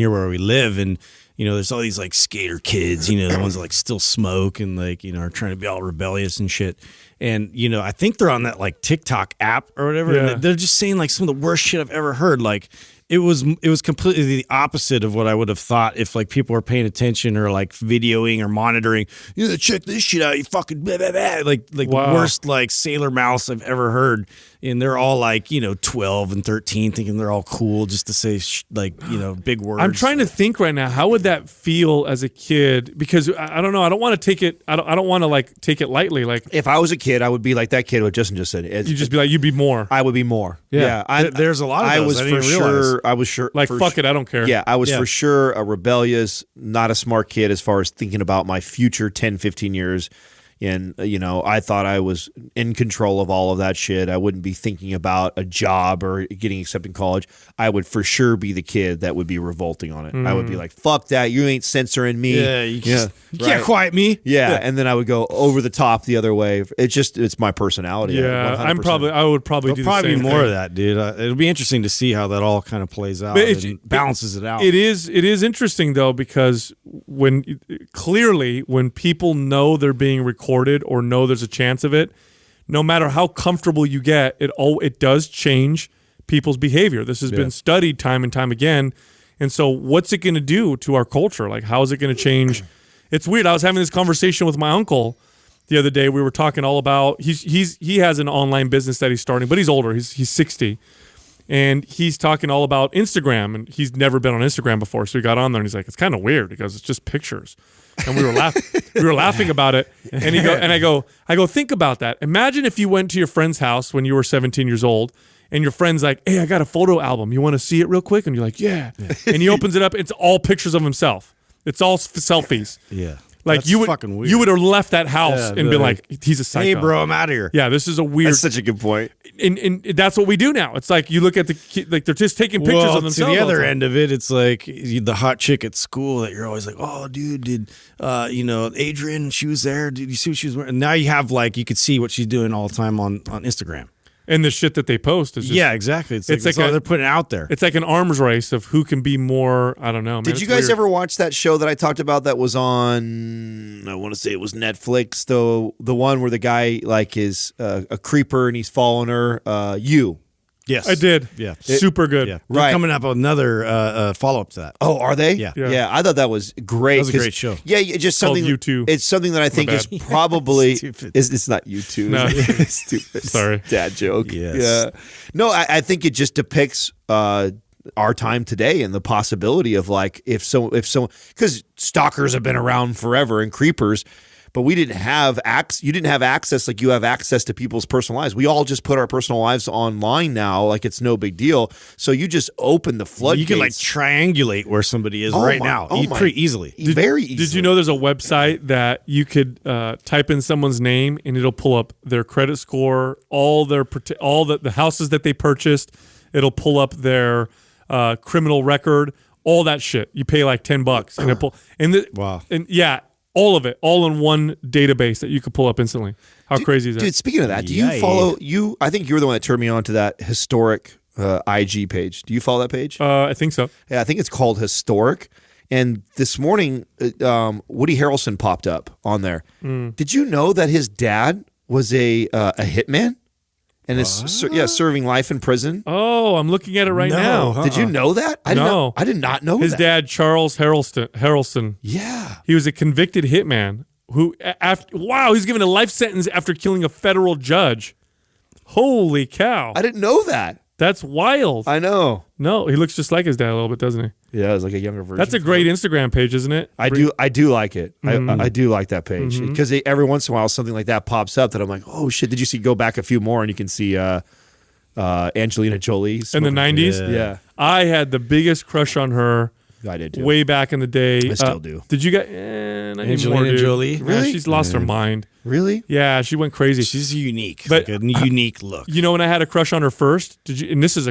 where we live, and you know, there's all these like skater kids, you know, the ones that like still smoke and like, you know, are trying to be all rebellious and shit. And you know, I think they're on that like TikTok app or whatever, Yeah. and they're just saying like some of the worst shit I've ever heard. Like it was completely the opposite of what I would have thought if like people were paying attention or like videoing or monitoring. You know, check this shit out, you fucking blah, blah, blah. Like Wow. the worst like sailor mouse I've ever heard. And they're all like, you know, 12 and 13, thinking they're all cool just to say like, you know, big words. I'm trying to think right now, how would that feel as a kid? Because I don't know, I don't want to take it. I don't want to like take it lightly. Like if I was a kid, I would be like that kid what Justin just said. you just be like, you'd be more I would be more. Yeah. There's a lot of I those. was I for didn't even realize. sure. I was sure. like for fuck it, I don't care. Yeah, I was Yeah. for sure a rebellious, not a smart kid as far as thinking about my future 10, 15 years. And, you know, I thought I was in control of all of that shit. I wouldn't be thinking about a job or getting accepted in college. I would for sure be the kid that would be revolting on it. I would be like, fuck that. You ain't censoring me. Yeah, you can't right. quiet me. Yeah, and then I would go over the top the other way. It's my personality. Yeah, 100%. I would probably There'll do probably the be same more thing. of that, dude. It'll be interesting to see how that all kind of plays out But and balances it out. It is interesting though, because when people know they're being recorded or know there's a chance of it, no matter how comfortable you get, it does change people's behavior. This has been studied time and time again. And so what's it going to do to our culture? Like, how is it going to change? It's weird. I was having this conversation with my uncle the other day. We were talking all about, he has an online business that he's starting, but he's older. He's 60. And he's talking all about Instagram, and he's never been on Instagram before. So he got on there, and he's like, "It's kind of weird." He goes, "It's just pictures," and we were laughing about it. And I go, "Think about that. Imagine if you went to your friend's house when you were 17 years old, and your friend's like, 'Hey, I got a photo album. You want to see it real quick?' And you're like, 'Yeah.' And he opens it up. It's all pictures of himself. It's all selfies. Yeah. Like That's you would fucking weird. you would have left that house Yeah, and been like, he's a psycho. Hey, bro, I'm out of here. Yeah, this is a weird. That's such a good point. And that's what we do now. It's like you look at like they're just taking pictures Well, of themselves. to the all other time. end of it, it's like the hot chick at school that you're always like, oh, dude, did Adrian? She was there. Did you see what she was wearing? And now you have you could see what she's doing all the time on Instagram. And the shit that they post is just, Yeah, exactly. It's like like they're putting it out there. It's like an arms race of who can be more. I don't know. Man, Did you it's guys weird. ever watch that show that I talked about that was on, I want to say it was Netflix, the one where the guy is a creeper and he's following her, You. Yes, I did. Yeah, Super good. Yeah, they're Right. coming up with another follow up to that. Oh, are they? Yeah. Yeah. I thought that was great. That was a 'cause- great show. Yeah, it's just Called something. U2. It's something that I think is bad. probably Stupid. it's not U2. No. It's stupid. Sorry. Dad joke. Yes. Yeah. No, I think it just depicts our time today and the possibility of if so because stalkers have been around forever and creepers. But we didn't have you didn't have access like you have access to people's personal lives. We all just put our personal lives online now, like it's no big deal. So you just open the floodgates. You can triangulate where somebody is right now pretty easily. Very easily. Did you know there's a website that you could type in someone's name and it'll pull up their credit score, all the houses that they purchased. It'll pull up their criminal record, all that shit. You pay like $10 and it pull Wow. And yeah. All of it, all in one database that you could pull up instantly. How crazy is that? Dude, speaking of that, do you Yay. follow I think you were the one that turned me on to that historic IG page. Do you follow that page? I think so. Yeah, I think it's called Historic. And this morning, Woody Harrelson popped up on there. Did you know that his dad was a hitman and is serving life in prison? Oh, I'm looking at it right No, now. huh? Did you know that? I did not know His that. dad, Charles Harrelson. Yeah. He was a convicted hitman who, he's given a life sentence after killing a federal judge. Holy cow. I didn't know that. That's wild. I know. No, he looks just like his dad a little bit, doesn't he? Yeah, it was like a younger version. That's a great Instagram page, isn't it? I do like it. I do like that page because every once in a while something like that pops up that I'm like, oh shit! Did you see? Go back a few more and you can see Angelina Jolie In the 90s? Yeah, I had the biggest crush on her I did too. way back in the day. I still do. Did you guys? Not Angelina anymore, dude. Jolie? Yeah, Really? she's lost her mind. Really? Yeah, she went crazy. She's unique, But- like a unique look. You know when I had a crush on her first? Did you? And this is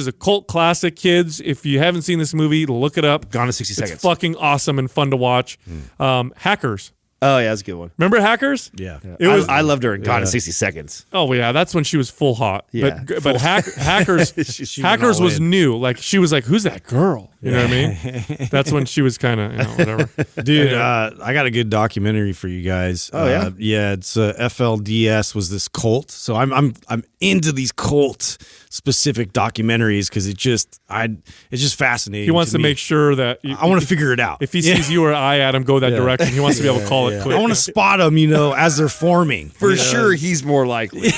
a cult classic, kids. If you haven't seen this movie, look it up. Gone in 60 It's Seconds. fucking awesome and fun to watch. Hackers. Oh yeah, that's a good one. Remember Hackers? Yeah. It was. I loved her in Gone in 60 Seconds. Oh yeah, that's when she was full hot. Yeah, But Hackers. She went Hackers all was in. new. Like she was like, who's that girl? You know what I mean? That's when she was kind of whatever. Dude, Anyway. I got a good documentary for you guys. Oh, yeah? Yeah. It's FLDS was this cult. So I'm into these cult specific documentaries because it's just fascinating. He wants to me. make sure that I want to figure it out. if he sees you or I, Adam, go that direction, he wants to be able to call it quick. I want to spot them, as they're forming. For sure, he's more likely.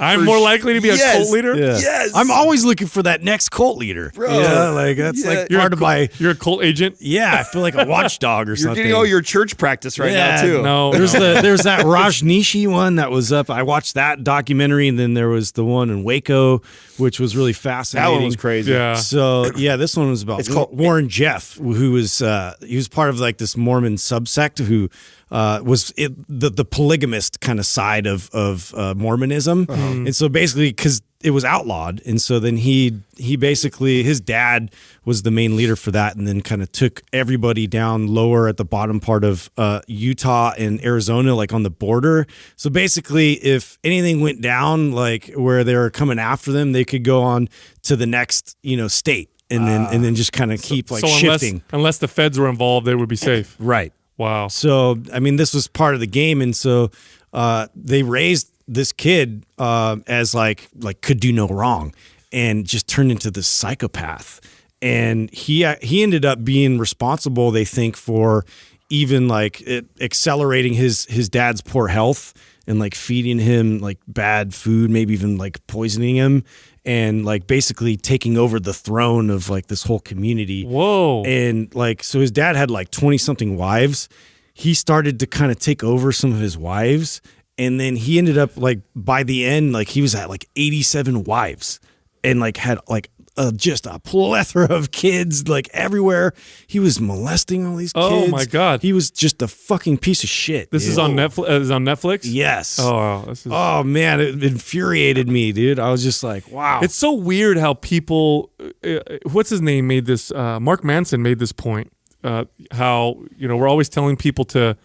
I'm more likely to be a Yes. cult leader. Yeah. Yes. I'm always looking for that next cult leader. Bro. Yeah, like that's like You're part a of my. You're a cult agent. Yeah, I feel like a watchdog or You're something. getting all your church practice right Yeah, now too. No, There's that Rajneeshi one that was up. I watched that documentary, and then there was the one in Waco, which was really That fascinating. one was crazy. Yeah. So yeah, this one was about It's called- Warren Jeff, who was he was part of like this Mormon subsect who was the polygamist kind of side of Mormonism, and so basically because it was outlawed, and so then he basically his dad was the main leader for that, and then kind of took everybody down lower at the bottom part of Utah and Arizona, like on the border. So basically, if anything went down, like where they were coming after them, they could go on to the next state, and then just kind of keep like so shifting. unless the feds were involved, they would be safe. Right. Wow. So, I mean, this was part of the game, and so they raised this kid as like could do no wrong, and just turned into this psychopath. And he ended up being responsible, they think, for even like accelerating his dad's poor health and like feeding him like bad food, maybe even like poisoning him, and like basically taking over the throne of like this whole community. Whoa. And like, so his dad had like 20 something wives. He started to kind of take over some of his wives. And then he ended up like by the end, like he was at like 87 wives and like had like just a plethora of kids like everywhere. He was molesting all these kids. Oh my God. He was just a fucking piece of shit. This dude. is on Netflix. Is on Netflix? Yes. Oh, this is. Oh man, it infuriated me, dude. I was just like, wow. It's so weird how people. What's his name made this? Mark Manson made this point. How we're always telling people to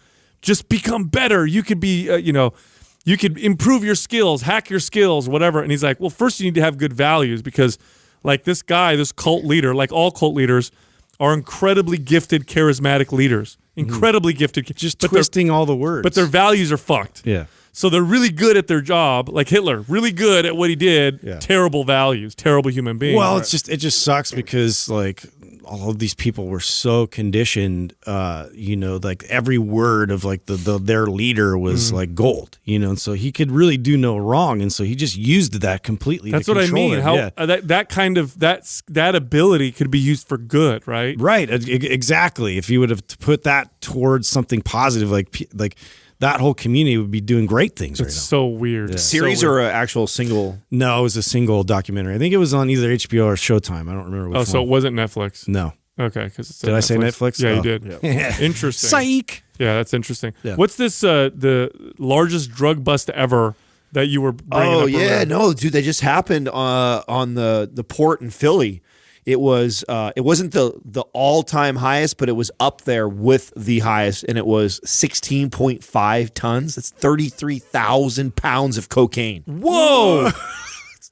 just become better. You could be, you could improve your skills, hack your skills, whatever. And he's like, well, first you need to have good values because, like this guy, this cult leader, like all cult leaders, are incredibly gifted, charismatic leaders. Incredibly gifted, just twisting all the words, but their values are fucked. Yeah. So they're really good at their job, like Hitler, really good at what he did. Yeah. Terrible values, terrible human being. Well, it just sucks because like all of these people were so conditioned, like every word of like their leader was like gold, and so he could really do no wrong, and so he just used that completely. That's to what I mean. them. How that kind of that ability could be used for good, right? Right, exactly. If you would have put that towards something positive, like that whole community would be doing great things right now. So weird. Yeah. Series or an actual single? No, it was a single documentary. I think it was on either HBO or Showtime. I don't remember which one. Oh, so it wasn't Netflix? No. Okay. Did I say Netflix? Yeah, oh. you did. Yeah. Interesting. Psych. Yeah, that's interesting. Yeah. What's this, the largest drug bust ever that you were bringing up? Oh, yeah. Around? No, dude, that just happened on the port in Philly. It wasn't the all-time highest, but it was up there with the highest, and it was 16.5 tons. That's 33,000 pounds of cocaine. Whoa!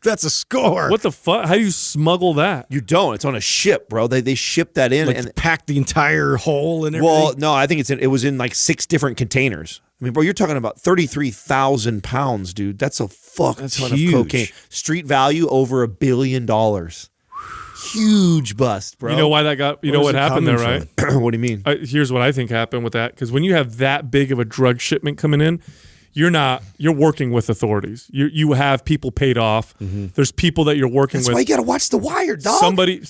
That's a score. What the fuck? How do you smuggle that? You don't. It's on a ship, bro. They ship that in and pack the entire hole and everything? Well, no, I think it was in like 6 different containers. I mean, bro, you're talking about 33,000 pounds, dude. That's a fuck ton huge. of cocaine. Street value over $1 billion. Huge bust, bro. You know why that got? You know what happened there, right? What do you mean? Here's what I think happened with that. Because when you have that big of a drug shipment coming in, you're working with authorities. You have people paid off. Mm-hmm. There's people that you're working with. That's why you got to watch The Wire, dog. Somebody.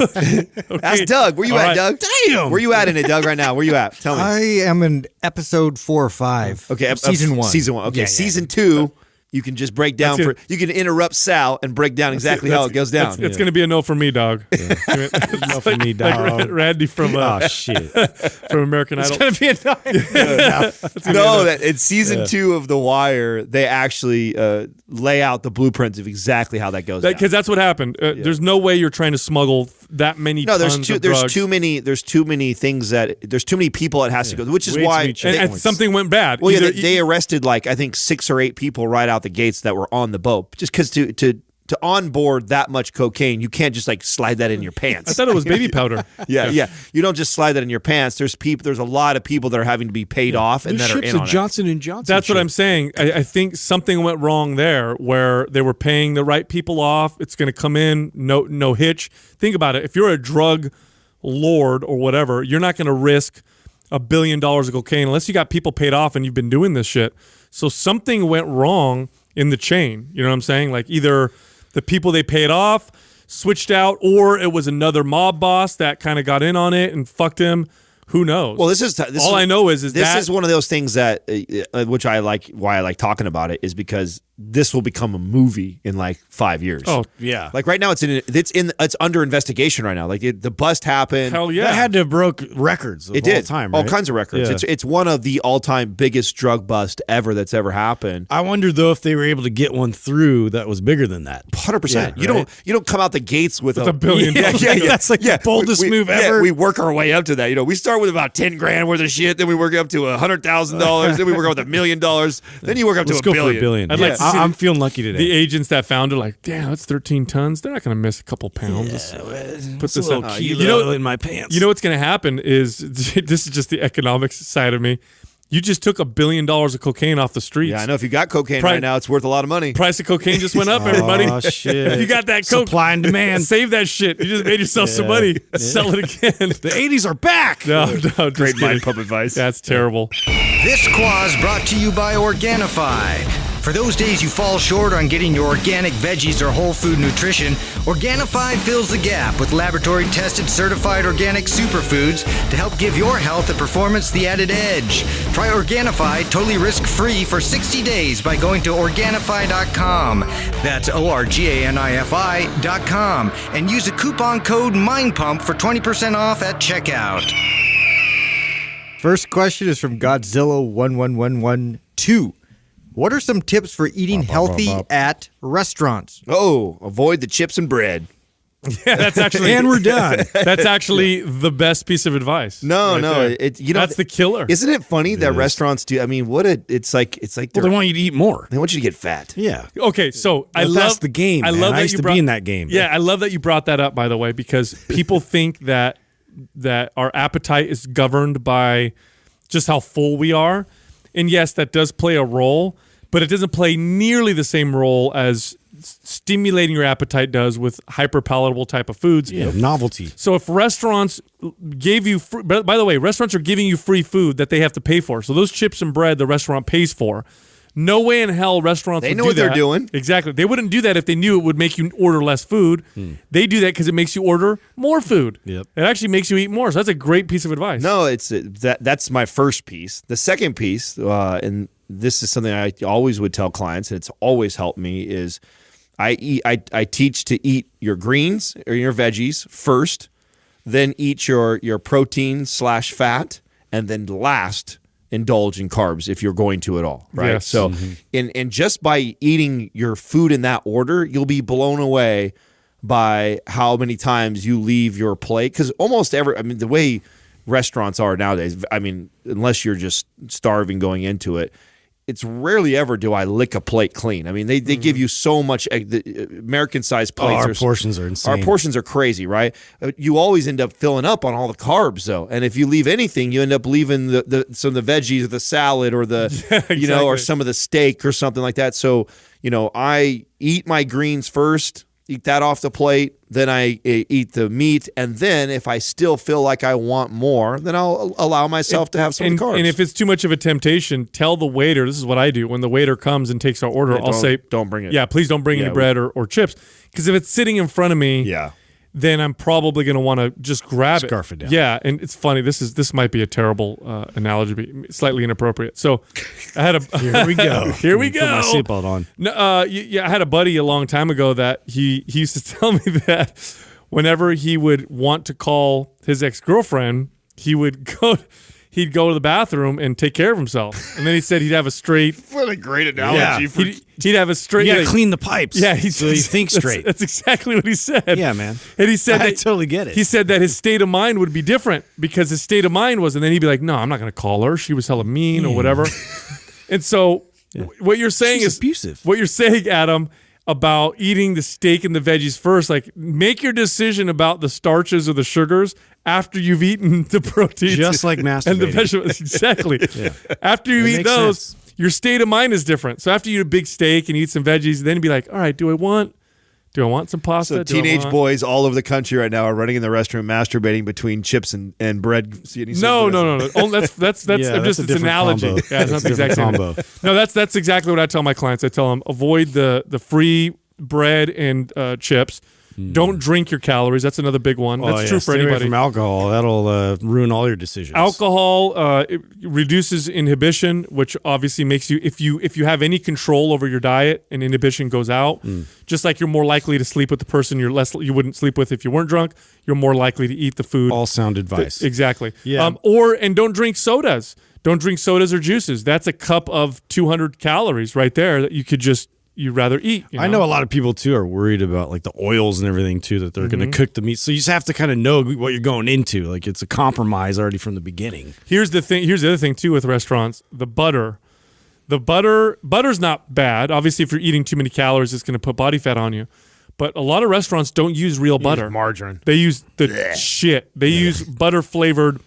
Okay. Ask Doug. Where you at, Doug? Damn. Where you at in it, Doug? Right now? Where you at? Tell me. I am in episode 4 or 5. Okay, season 1. Season 1. Okay, Yeah, season 2. You can just break down you can interrupt Sal and break down exactly how it goes down. It's going to be a no for me, dog. Yeah. No for me, dog. Like Randy from shit from American Idol. It's going to be a no. That in season 2 of The Wire, they actually lay out the blueprints of exactly how that goes down. Because that's what happened. There's no way you're trying to smuggle that many. No, tons of drugs. there's too many things there's too many people it has to go. Which is why and something went bad. Well, they arrested like I think 6 or 8 people right out the gates that were on the boat. Just because to onboard that much cocaine, you can't just like slide that in your pants. I thought it was baby powder. Yeah. You don't just slide that in your pants. There's a lot of people that are having to be paid off and that are in on Johnson and Johnson. That's what I'm saying. I think something went wrong there where they were paying the right people off. It's going to come in, no hitch. Think about it. If you're a drug lord or whatever, you're not going to risk $1 billion of cocaine unless you got people paid off and you've been doing this shit. So something went wrong in the chain. You know what I'm saying? Like either the people they paid off switched out, or it was another mob boss that kind of got in on it and fucked him. Who knows? Well, I know is this is one of those things that which I like. Why I like talking about it is because this will become a movie in like 5 years. Oh yeah, like right now it's under investigation right now. Like the bust happened. Hell yeah, that had to have broke records. Of it did all time, right? all kinds of records. Yeah. It's one of the all-time biggest drug bust ever that's ever happened. I wonder though if they were able to get one through that was bigger than that. 100%. You don't come out the gates with $1 billion. Yeah, that's like the boldest move ever. Yeah, we work our way up to that. We start with about 10 grand worth of shit, then we work up to $100,000, then we work up to $1 million, then you work up to Let's $1 go billion. for $1 billion. I'd like to see I'm feeling lucky today. the agents that found it, like, damn, that's 13 tons. They're not going to miss a couple pounds. Put this little up. kilo in my pants. You know what's going to happen is this is just the economics side of me. You just took $1 billion of cocaine off the streets. Yeah, I know. If you got cocaine right now, it's worth a lot of money. Price of cocaine just went up, everybody. Oh, shit. If you got that coke, Supply and demand. save that shit. You just made yourself some money. Sell it again. The 80s are back. No, just Great kidding. mind pump advice. That's terrible. This Quaz brought to you by Organifi. For those days you fall short on getting your organic veggies or whole food nutrition, Organifi fills the gap with laboratory-tested certified organic superfoods to help give your health and performance the added edge. Try Organifi totally risk-free for 60 days by going to Organifi.com. That's ORGANIFI.com. And use the coupon code MINDPUMP for 20% off at checkout. First question is from Godzilla11112. What are some tips for eating healthy at restaurants? Oh, avoid the chips and bread. Yeah, that's actually And we're done. That's actually the best piece of advice. No, right no, there. that's the killer. Isn't it funny that restaurants do? I mean, it's like Well, they want you to eat more. they want you to get fat. Yeah. Okay, so I But love that's the game, I man. love I that used you to brought, be in that game. Yeah, I love that you brought that up, by the way, because people think that our appetite is governed by just how full we are, and yes, that does play a role, but it doesn't play nearly the same role as stimulating your appetite does with hyper palatable type of foods. Yeah, novelty. So if restaurants gave you free, by the way, restaurants are giving you free food that they have to pay for. So those chips and bread the restaurant pays for. No way in hell restaurants They would know do what they're that. doing. Exactly. They wouldn't do that if they knew it would make you order less food. They do that because it makes you order more food. Yep. It actually makes you eat more. So that's a great piece of advice. No, that's my first piece. The second piece, and this is something I always would tell clients, and it's always helped me, is I teach to eat your greens or your veggies first, then eat your protein / fat, and then last indulge in carbs if you're going to at all, right? Yes. So, and just by eating your food in that order, you'll be blown away by how many times you leave your plate. Because the way restaurants are nowadays, I mean, unless you're just starving going into it, it's rarely ever do I lick a plate clean. I mean, they give you so much. The American-sized plates. Our portions are insane. Our portions are crazy, right? You always end up filling up on all the carbs, though. And if you leave anything, you end up leaving some of the veggies, or the salad, or the exactly. or some of the steak or something like that. So I eat my greens first, eat that off the plate, then I eat the meat, and then if I still feel like I want more, then I'll allow myself to have some carbs. And if it's too much of a temptation, tell the waiter. This is what I do. When the waiter comes and takes our order, I'll say, don't bring it. Yeah, please don't bring any bread or chips. Because if it's sitting in front of me, then I'm probably going to want to just grab Scarf it down. Yeah, and it's funny. This might be a terrible analogy, but slightly inappropriate. So I had a Here we go. Here we go. Put my seatbelt on. No, I had a buddy a long time ago that he used to tell me that whenever he would want to call his ex-girlfriend, he'd go to the bathroom and take care of himself. And then he said he'd have a straight... What a great analogy. Yeah. He'd have a straight... You gotta clean the pipes. Yeah, so you think straight. That's exactly what he said. Yeah, man. And he said I that, totally get it. He said that his state of mind would be different because his state of mind was, and then he'd be like, no, I'm not going to call her. She was hella mean or whatever. And so what you're saying She's is... abusive. What you're saying, Adam, about eating the steak and the veggies first, like make your decision about the starches or the sugars after you've eaten the proteins. Just like masturbating. And the vegetables. Exactly. After you eat makes those, sense. your state of mind is different. So after you eat a big steak and eat some veggies, then be like, all right, do I want some pasta? So teenage boys all over the country right now are running in the restroom, masturbating between chips and bread. No. Oh, that's that's I'm a just it's different analogy. combo. Yeah, it's not the Different exact same. combo. No, that's exactly what I tell my clients. I tell them avoid the free bread and chips. Don't drink your calories. That's another big one. That's true for Stay away anybody. from alcohol. That'll ruin all your decisions. Alcohol it reduces inhibition, which obviously makes you if you have any control over your diet and inhibition goes out, just like you're more likely to sleep with the person you wouldn't sleep with if you weren't drunk, you're more likely to eat the food. All sound advice. Exactly. Yeah. And don't drink sodas. Don't drink sodas or juices. That's a cup of 200 calories right there that you'd rather eat. I know a lot of people too are worried about like the oils and everything too, that they're going to cook the meat. So you just have to kind of know what you're going into. Like it's a compromise already from the beginning. Here's the other thing too with restaurants, the butter. Butter's not bad. Obviously, if you're eating too many calories, it's going to put body fat on you. But a lot of restaurants don't use real butter. Margarine. They use the shit. They use butter flavored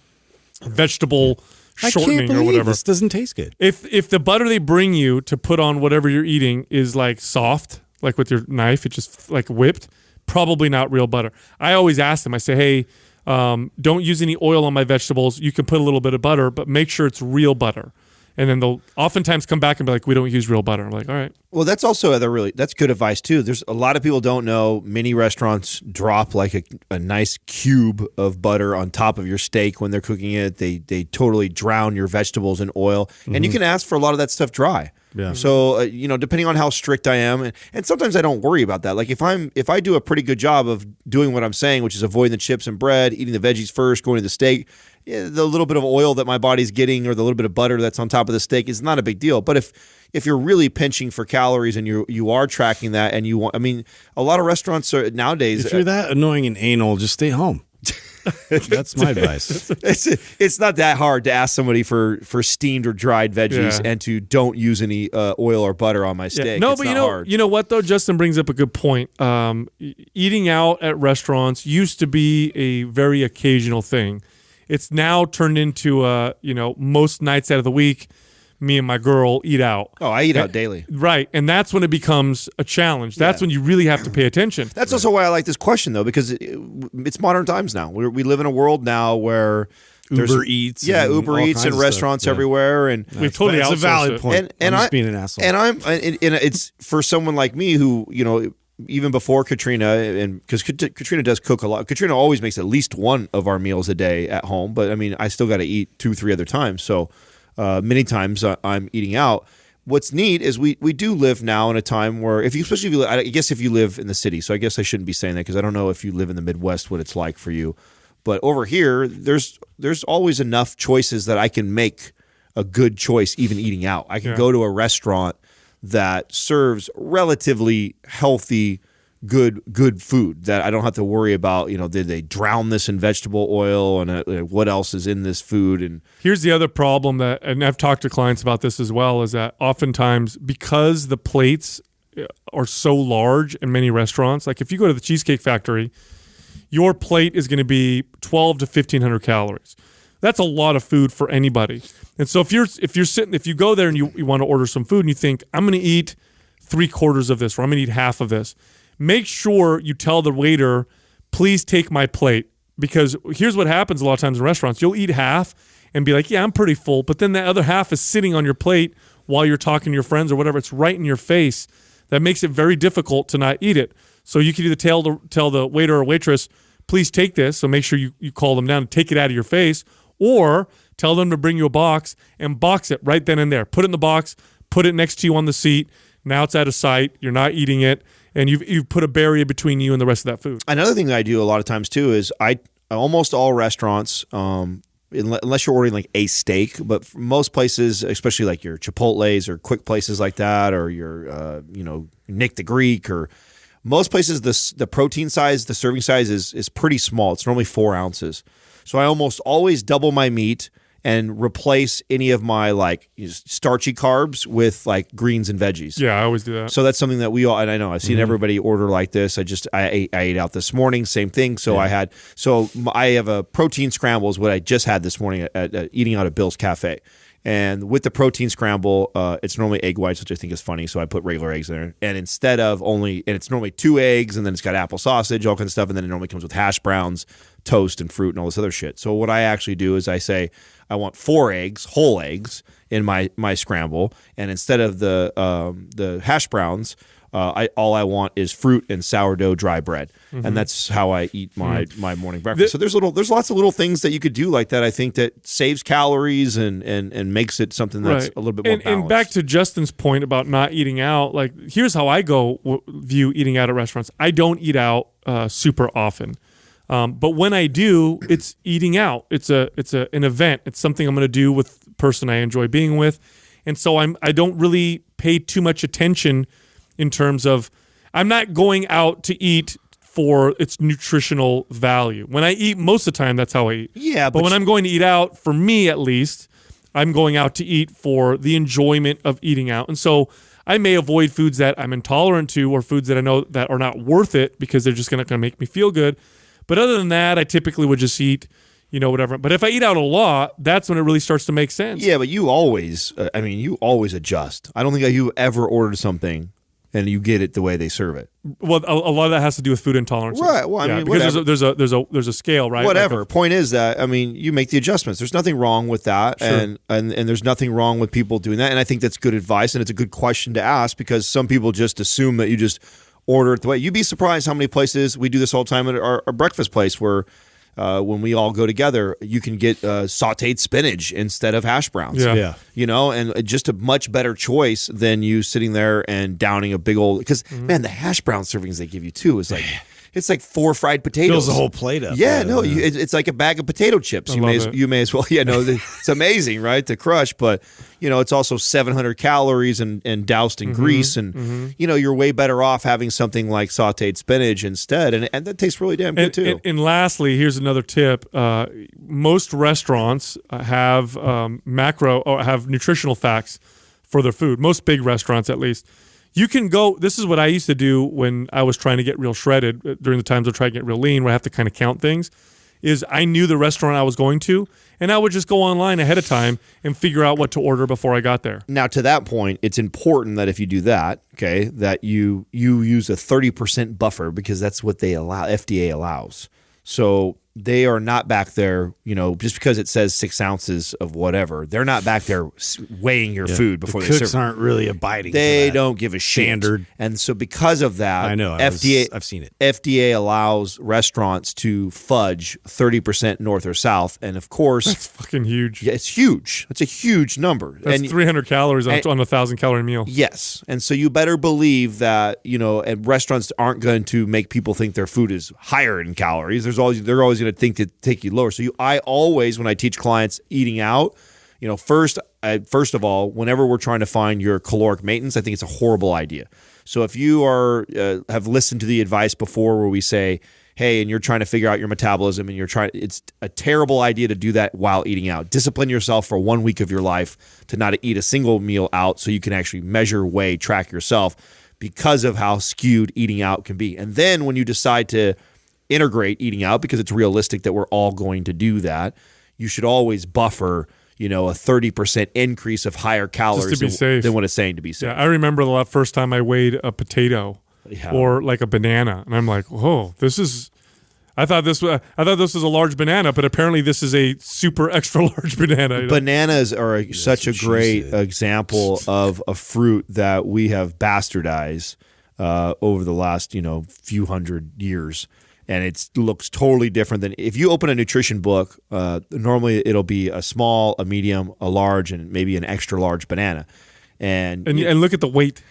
vegetable shortening or whatever. This doesn't taste good. If the butter they bring you to put on whatever you're eating is like soft, like with your knife, it's just like whipped, probably not real butter. I always ask them, I say, hey, don't use any oil on my vegetables. You can put a little bit of butter, but make sure it's real butter. And then they'll oftentimes come back and be like, we don't use real butter. I'm like, all right. Well, that's also that's good advice too. There's a lot of people don't know many restaurants drop like a nice cube of butter on top of your steak when they're cooking it. They totally drown your vegetables in oil, and you can ask for a lot of that stuff dry. Yeah. So depending on how strict I am, and sometimes I don't worry about that. Like if I do a pretty good job of doing what I'm saying, which is avoiding the chips and bread, eating the veggies first, going to the steak. The little bit of oil that my body's getting or the little bit of butter that's on top of the steak is not a big deal. But if you're really pinching for calories and you are tracking that and you want, I mean, a lot of restaurants are nowadays. If you're that annoying and anal, just stay home. That's my advice. It's not that hard to ask somebody for steamed or dried veggies and to don't use any oil or butter on my steak. Yeah. No, it's but not hard. you know what though? Justin brings up a good point. Eating out at restaurants used to be a very occasional thing. It's now turned into most nights out of the week, me and my girl eat out. Oh, I eat out daily. Right. And that's when it becomes a challenge. That's when you really have to pay attention. That's also why I like this question, though, because it's modern times now. We live in a world now where there's Uber Eats. Uber Eats and restaurants everywhere. And we totally it's a valid point. And I'm I'm just being an asshole. And it's for someone like me who, even before Katrina, and because Katrina does cook a lot. Katrina always makes at least one of our meals a day at home. But I mean, I still got to eat 2-3 other times. So many times I'm eating out. What's neat is we do live now in a time where I guess if you live in the city, so I guess I shouldn't be saying that because I don't know if you live in the Midwest what it's like for you. But over here, there's always enough choices that I can make a good choice even eating out. I can go to a restaurant that serves relatively healthy, good food that I don't have to worry about. Did they drown this in vegetable oil and what else is in this food? And here's the other problem and I've talked to clients about this as well, is that oftentimes because the plates are so large in many restaurants, like if you go to the Cheesecake Factory, your plate is going to be 12 to 1,500 calories. That's a lot of food for anybody. And so if you go there and you want to order some food and you think, I'm going to eat 3/4 of this or I'm going to eat half of this, make sure you tell the waiter, please take my plate. Because here's what happens a lot of times in restaurants. You'll eat half and be like, yeah, I'm pretty full. But then that other half is sitting on your plate while you're talking to your friends or whatever. It's right in your face. That makes it very difficult to not eat it. So you can either tell the waiter or waitress, please take this. So make sure you call them down and take it out of your face. Or tell them to bring you a box and box it right then and there. Put it in the box, put it next to you on the seat. Now it's out of sight. You're not eating it. And you've put a barrier between you and the rest of that food. Another thing that I do a lot of times too is almost all restaurants, unless you're ordering like a steak, but for most places, especially like your Chipotle's or quick places like that, or your Nick the Greek, or most places the protein size, the serving size is pretty small. It's normally 4 ounces. So I almost always double my meat and replace any of my like starchy carbs with like greens and veggies. Yeah, I always do that. So that's something that we all, and I know I've seen everybody order like this. I ate out this morning, same thing. So I have a protein scramble is what I just had this morning at eating out at Bill's Cafe. And with the protein scramble, it's normally egg whites, which I think is funny. So I put regular eggs in there. And instead of and it's normally 2 eggs, and then it's got apple sausage, all kinds of stuff. And then it normally comes with hash browns, toast, and fruit, and all this other shit. So what I actually do is I say, I want 4 eggs, whole eggs, in my scramble. And instead of the hash browns, all I want is fruit and sourdough dry bread, and that's how I eat my morning breakfast. So there's lots of little things that you could do like that. I think that saves calories and makes it something that's a little bit more balanced. And back to Justin's point about not eating out, like here's how I view eating out at restaurants. I don't eat out super often, but when I do, it's eating out. It's an event. It's something I'm going to do with the person I enjoy being with, and so I don't really pay too much attention in terms of I'm not going out to eat for its nutritional value. When I eat, most of the time, that's how I eat. Yeah, but when I'm going to eat out, for me at least, I'm going out to eat for the enjoyment of eating out. And so I may avoid foods that I'm intolerant to or foods that I know that are not worth it because they're just going to make me feel good. But other than that, I typically would just eat whatever. But if I eat out a lot, that's when it really starts to make sense. Yeah, but you always adjust. I don't think that you ever ordered something and you get it the way they serve it. Well, a lot of that has to do with food intolerance. Right. Well, I mean, because there's a scale, right? Whatever. Point is that, I mean, you make the adjustments. There's nothing wrong with that, Sure. and there's nothing wrong with people doing that. And I think that's good advice, and it's a good question to ask, because some people just assume that you just order it the way. You'd be surprised how many places we do this all the time at our breakfast place, where when we all go together, you can get sautéed spinach instead of hash browns. Yeah. You know, and just a much better choice than you sitting there and downing a big old, because man, the hash brown servings they give you too is like, it's like 4 fried potatoes. Fills the whole plate up. Yeah, no, it's like a bag of potato chips. You may as well. Yeah, no, it's amazing, right, to crush, but you know, it's also 700 calories and doused in grease, and you know, you're way better off having something like sautéed spinach instead, and that tastes really damn good too. And lastly, here's another tip: most restaurants have have nutritional facts for their food. Most big restaurants, at least. You can go, this is what I used to do when I was trying to get real shredded during the times I was trying to get real lean, where I have to kind of count things, is I knew the restaurant I was going to, and I would just go online ahead of time and figure out what to order before I got there. Now, to that point, it's important that if you do that, okay, that you use a 30% buffer, because that's what they allow, FDA allows. So they are not back there, you know, just because it says 6 ounces of whatever. They're not back there weighing your food before they serve. Cooks aren't really abiding. They don't give a standard. shit. And so because of that, I know I've seen it. FDA allows restaurants to fudge 30% north or south, and of course, That's fucking huge. yeah, it's huge. It's a huge number. That's and 300 calories on a 1,000-calorie meal. Yes. And so you better believe that, you know, and restaurants aren't going to make people think their food is higher in calories. They're always going to think to take you lower. So I always, when I teach clients eating out, you know, first of all, whenever we're trying to find your caloric maintenance, I think it's a horrible idea. So if you have listened to the advice before where we say, hey, and you're trying to figure out your metabolism, and it's a terrible idea to do that while eating out. Discipline yourself for 1 week of your life to not eat a single meal out, so you can actually measure, weigh, track yourself, because of how skewed eating out can be. And then when you decide to integrate eating out, because it's realistic that we're all going to do that, you should always buffer, you know, a 30% increase of higher calories Just to be safe. than what it's saying to be safe. Yeah, I remember the first time I weighed a potato or like a banana, and I'm like, whoa, I thought this was a large banana, but apparently this is a super extra large banana. You know? Bananas are such a great example of a fruit that we have bastardized over the last, you know, few hundred years. And it looks totally different than if you open a nutrition book. Normally, it'll be a small, a medium, a large, and maybe an extra large banana. And look at the weight.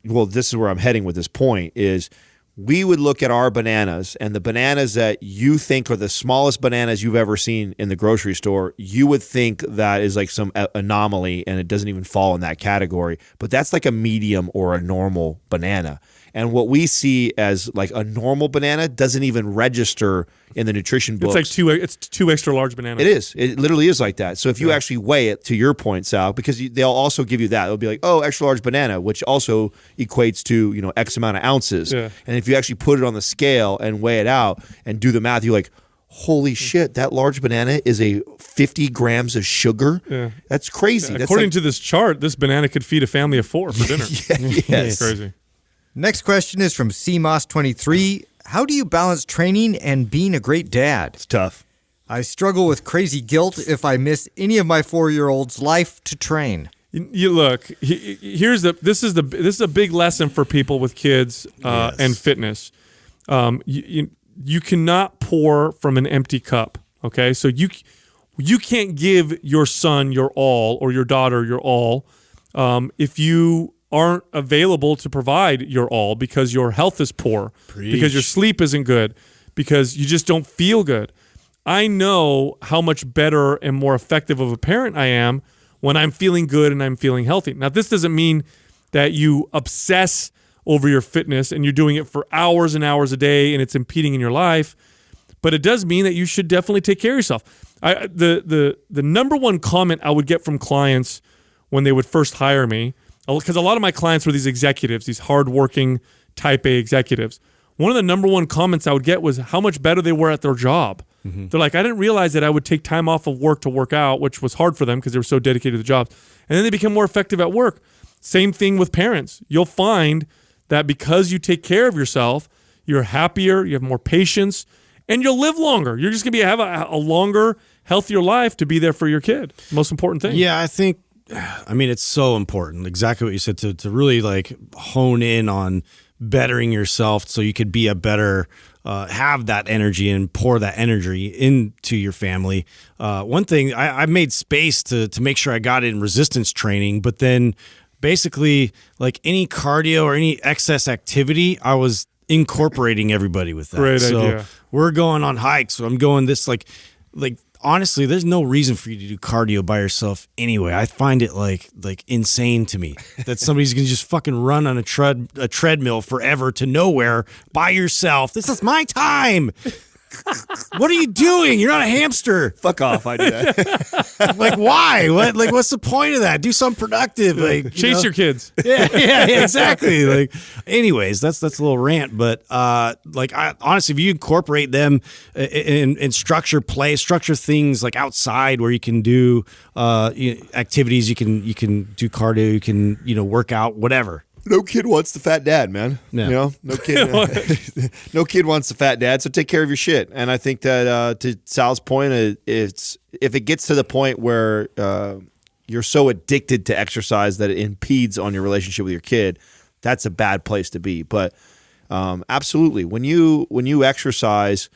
Well, this is where I'm heading with this point. Is we would look at our bananas, and the bananas that you think are the smallest bananas you've ever seen in the grocery store, you would think that is like some anomaly, and it doesn't even fall in that category. But that's like a medium or a normal banana. And what we see as like a normal banana doesn't even register in the nutrition books. It's two extra large bananas. It is. It literally is like that. So if you actually weigh it, to your point, Sal, because they'll also give you that. They'll be like, oh, extra large banana, which also equates to, you know, X amount of ounces. Yeah. And if you actually put it on the scale and weigh it out and do the math, you're like, holy shit, that large banana is a 50 grams of sugar? Yeah. That's crazy. Yeah, according to this chart, this banana could feed a family of 4 for dinner. Yes. That's crazy. Next question is from CMOS23. How do you balance training and being a great dad? It's tough. I struggle with crazy guilt if I miss any of my 4-year-old's life to train. You look. This is a big lesson for people with kids and fitness. You cannot pour from an empty cup. Okay, so you can't give your son your all or your daughter your all if you aren't available to provide your all, because your health is poor, because your sleep isn't good, because you just don't feel good. I know how much better and more effective of a parent I am when I'm feeling good and I'm feeling healthy. Now, this doesn't mean that you obsess over your fitness and you're doing it for hours and hours a day and it's impeding in your life, but it does mean that you should definitely take care of yourself. The number one comment I would get from clients when they would first hire me, because a lot of my clients were these executives, these hardworking type A executives. One of the number one comments I would get was how much better they were at their job. Mm-hmm. They're like, I didn't realize that I would take time off of work to work out, which was hard for them because they were so dedicated to the jobs. And then they became more effective at work. Same thing with parents. You'll find that because you take care of yourself, you're happier, you have more patience, and you'll live longer. You're just going to have a longer, healthier life to be there for your kid. Most important thing. Yeah, I mean, it's so important. Exactly what you said, to really like hone in on bettering yourself so you could be a better, have that energy and pour that energy into your family. One thing, I made space to make sure I got in resistance training, but then basically like any cardio or any excess activity, I was incorporating everybody with that. Great idea. We're going on hikes. So I'm going this like honestly, there's no reason for you to do cardio by yourself anyway. I find it like insane to me that somebody's gonna just fucking run on a treadmill forever to nowhere by yourself. This is my time. What are you doing? You're not a hamster. Fuck off! I do that. Like, why? What? Like, what's the point of that? Do something productive. Like, chase your kids. Yeah, exactly. Like, anyways, that's a little rant, but honestly, if you incorporate them in structure things like outside where you can do activities, you can do cardio, you can work out, whatever. No kid wants the fat dad, man. Yeah. You know, no kid wants the fat dad. So take care of your shit. And I think that to Sal's point, it's if it gets to the point where you're so addicted to exercise that it impedes on your relationship with your kid, that's a bad place to be. But absolutely, when you exercise,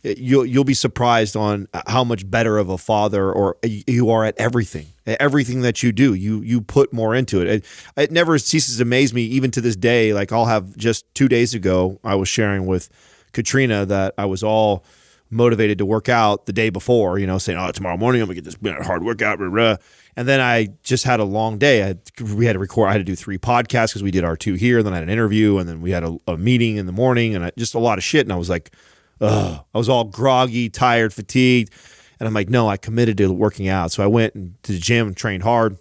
you'll be surprised on how much better of a father or you are at everything that you do. You put more into it. It never ceases to amaze me, even to this day. Like, I'll have, just 2 days ago, I was sharing with Katrina that I was all motivated to work out the day before, saying, oh, tomorrow morning I'm gonna get this hard workout, blah, blah. And then I just had a long day. We had to record. I had to do 3 podcasts because we did our 2 here, and then I had an interview, and then we had a meeting in the morning, and just a lot of shit. And I was like, I was all groggy, tired, fatigued. And I'm like, no, I committed to working out. So I went to the gym and trained hard.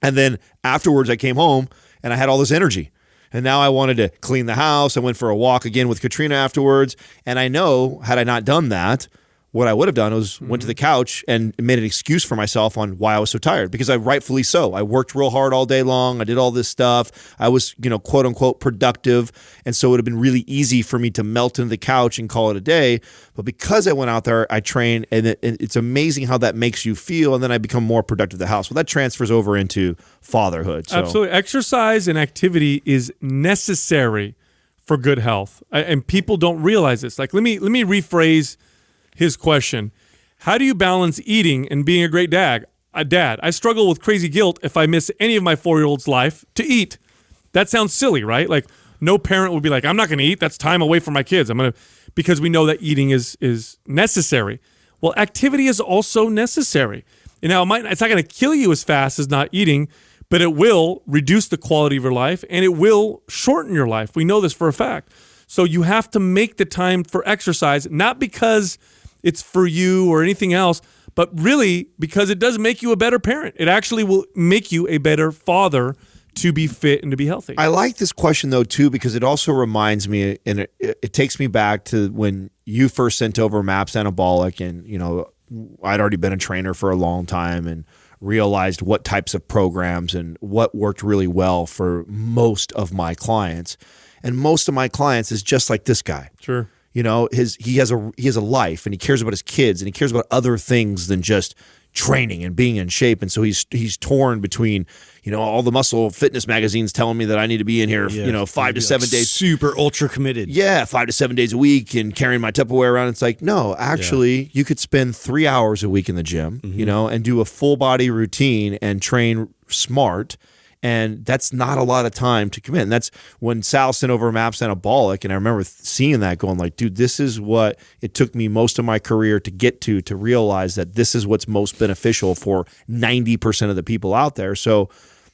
And then afterwards I came home and I had all this energy. And now I wanted to clean the house. I went for a walk again with Katrina afterwards. And I know, had I not done that, what I would have done was went to the couch and made an excuse for myself on why I was so tired, because I rightfully so. I worked real hard all day long. I did all this stuff. I was, quote unquote productive. And so it would have been really easy for me to melt into the couch and call it a day. But because I went out there, I trained, and it's amazing how that makes you feel. And then I become more productive at the house. Well, that transfers over into fatherhood. So. Absolutely. Exercise and activity is necessary for good health. And people don't realize this. Like, let me rephrase his question. How do you balance eating and being a great dad? I struggle with crazy guilt if I miss any of my 4-year-old's life to eat. That sounds silly, right? Like, no parent would be like, I'm not going to eat. That's time away from my kids. Because we know that eating is necessary. Well, activity is also necessary. And now it's not going to kill you as fast as not eating, but it will reduce the quality of your life, and it will shorten your life. We know this for a fact. So you have to make the time for exercise, not because it's for you or anything else, but really because it does make you a better parent. It actually will make you a better father to be fit and to be healthy. I like this question, though, too, because it also reminds me, and it takes me back to when you first sent over MAPS Anabolic, and, I'd already been a trainer for a long time and realized what types of programs and what worked really well for most of my clients. And most of my clients is just like this guy. Sure. He has a life, and he cares about his kids, and he cares about other things than just training and being in shape. And so he's torn between, all the muscle fitness magazines telling me that I need to be in here, 5 to 7 days. Super ultra committed. Yeah, 5 to 7 days a week and carrying my Tupperware around. It's like, no, actually, you could spend 3 hours a week in the gym, and do a full body routine and train smart. And that's not a lot of time to commit. And that's when Sal sent over MAPS Anabolic, and I remember seeing that going like, dude, this is what it took me most of my career to get to realize that this is what's most beneficial for 90% of the people out there. So,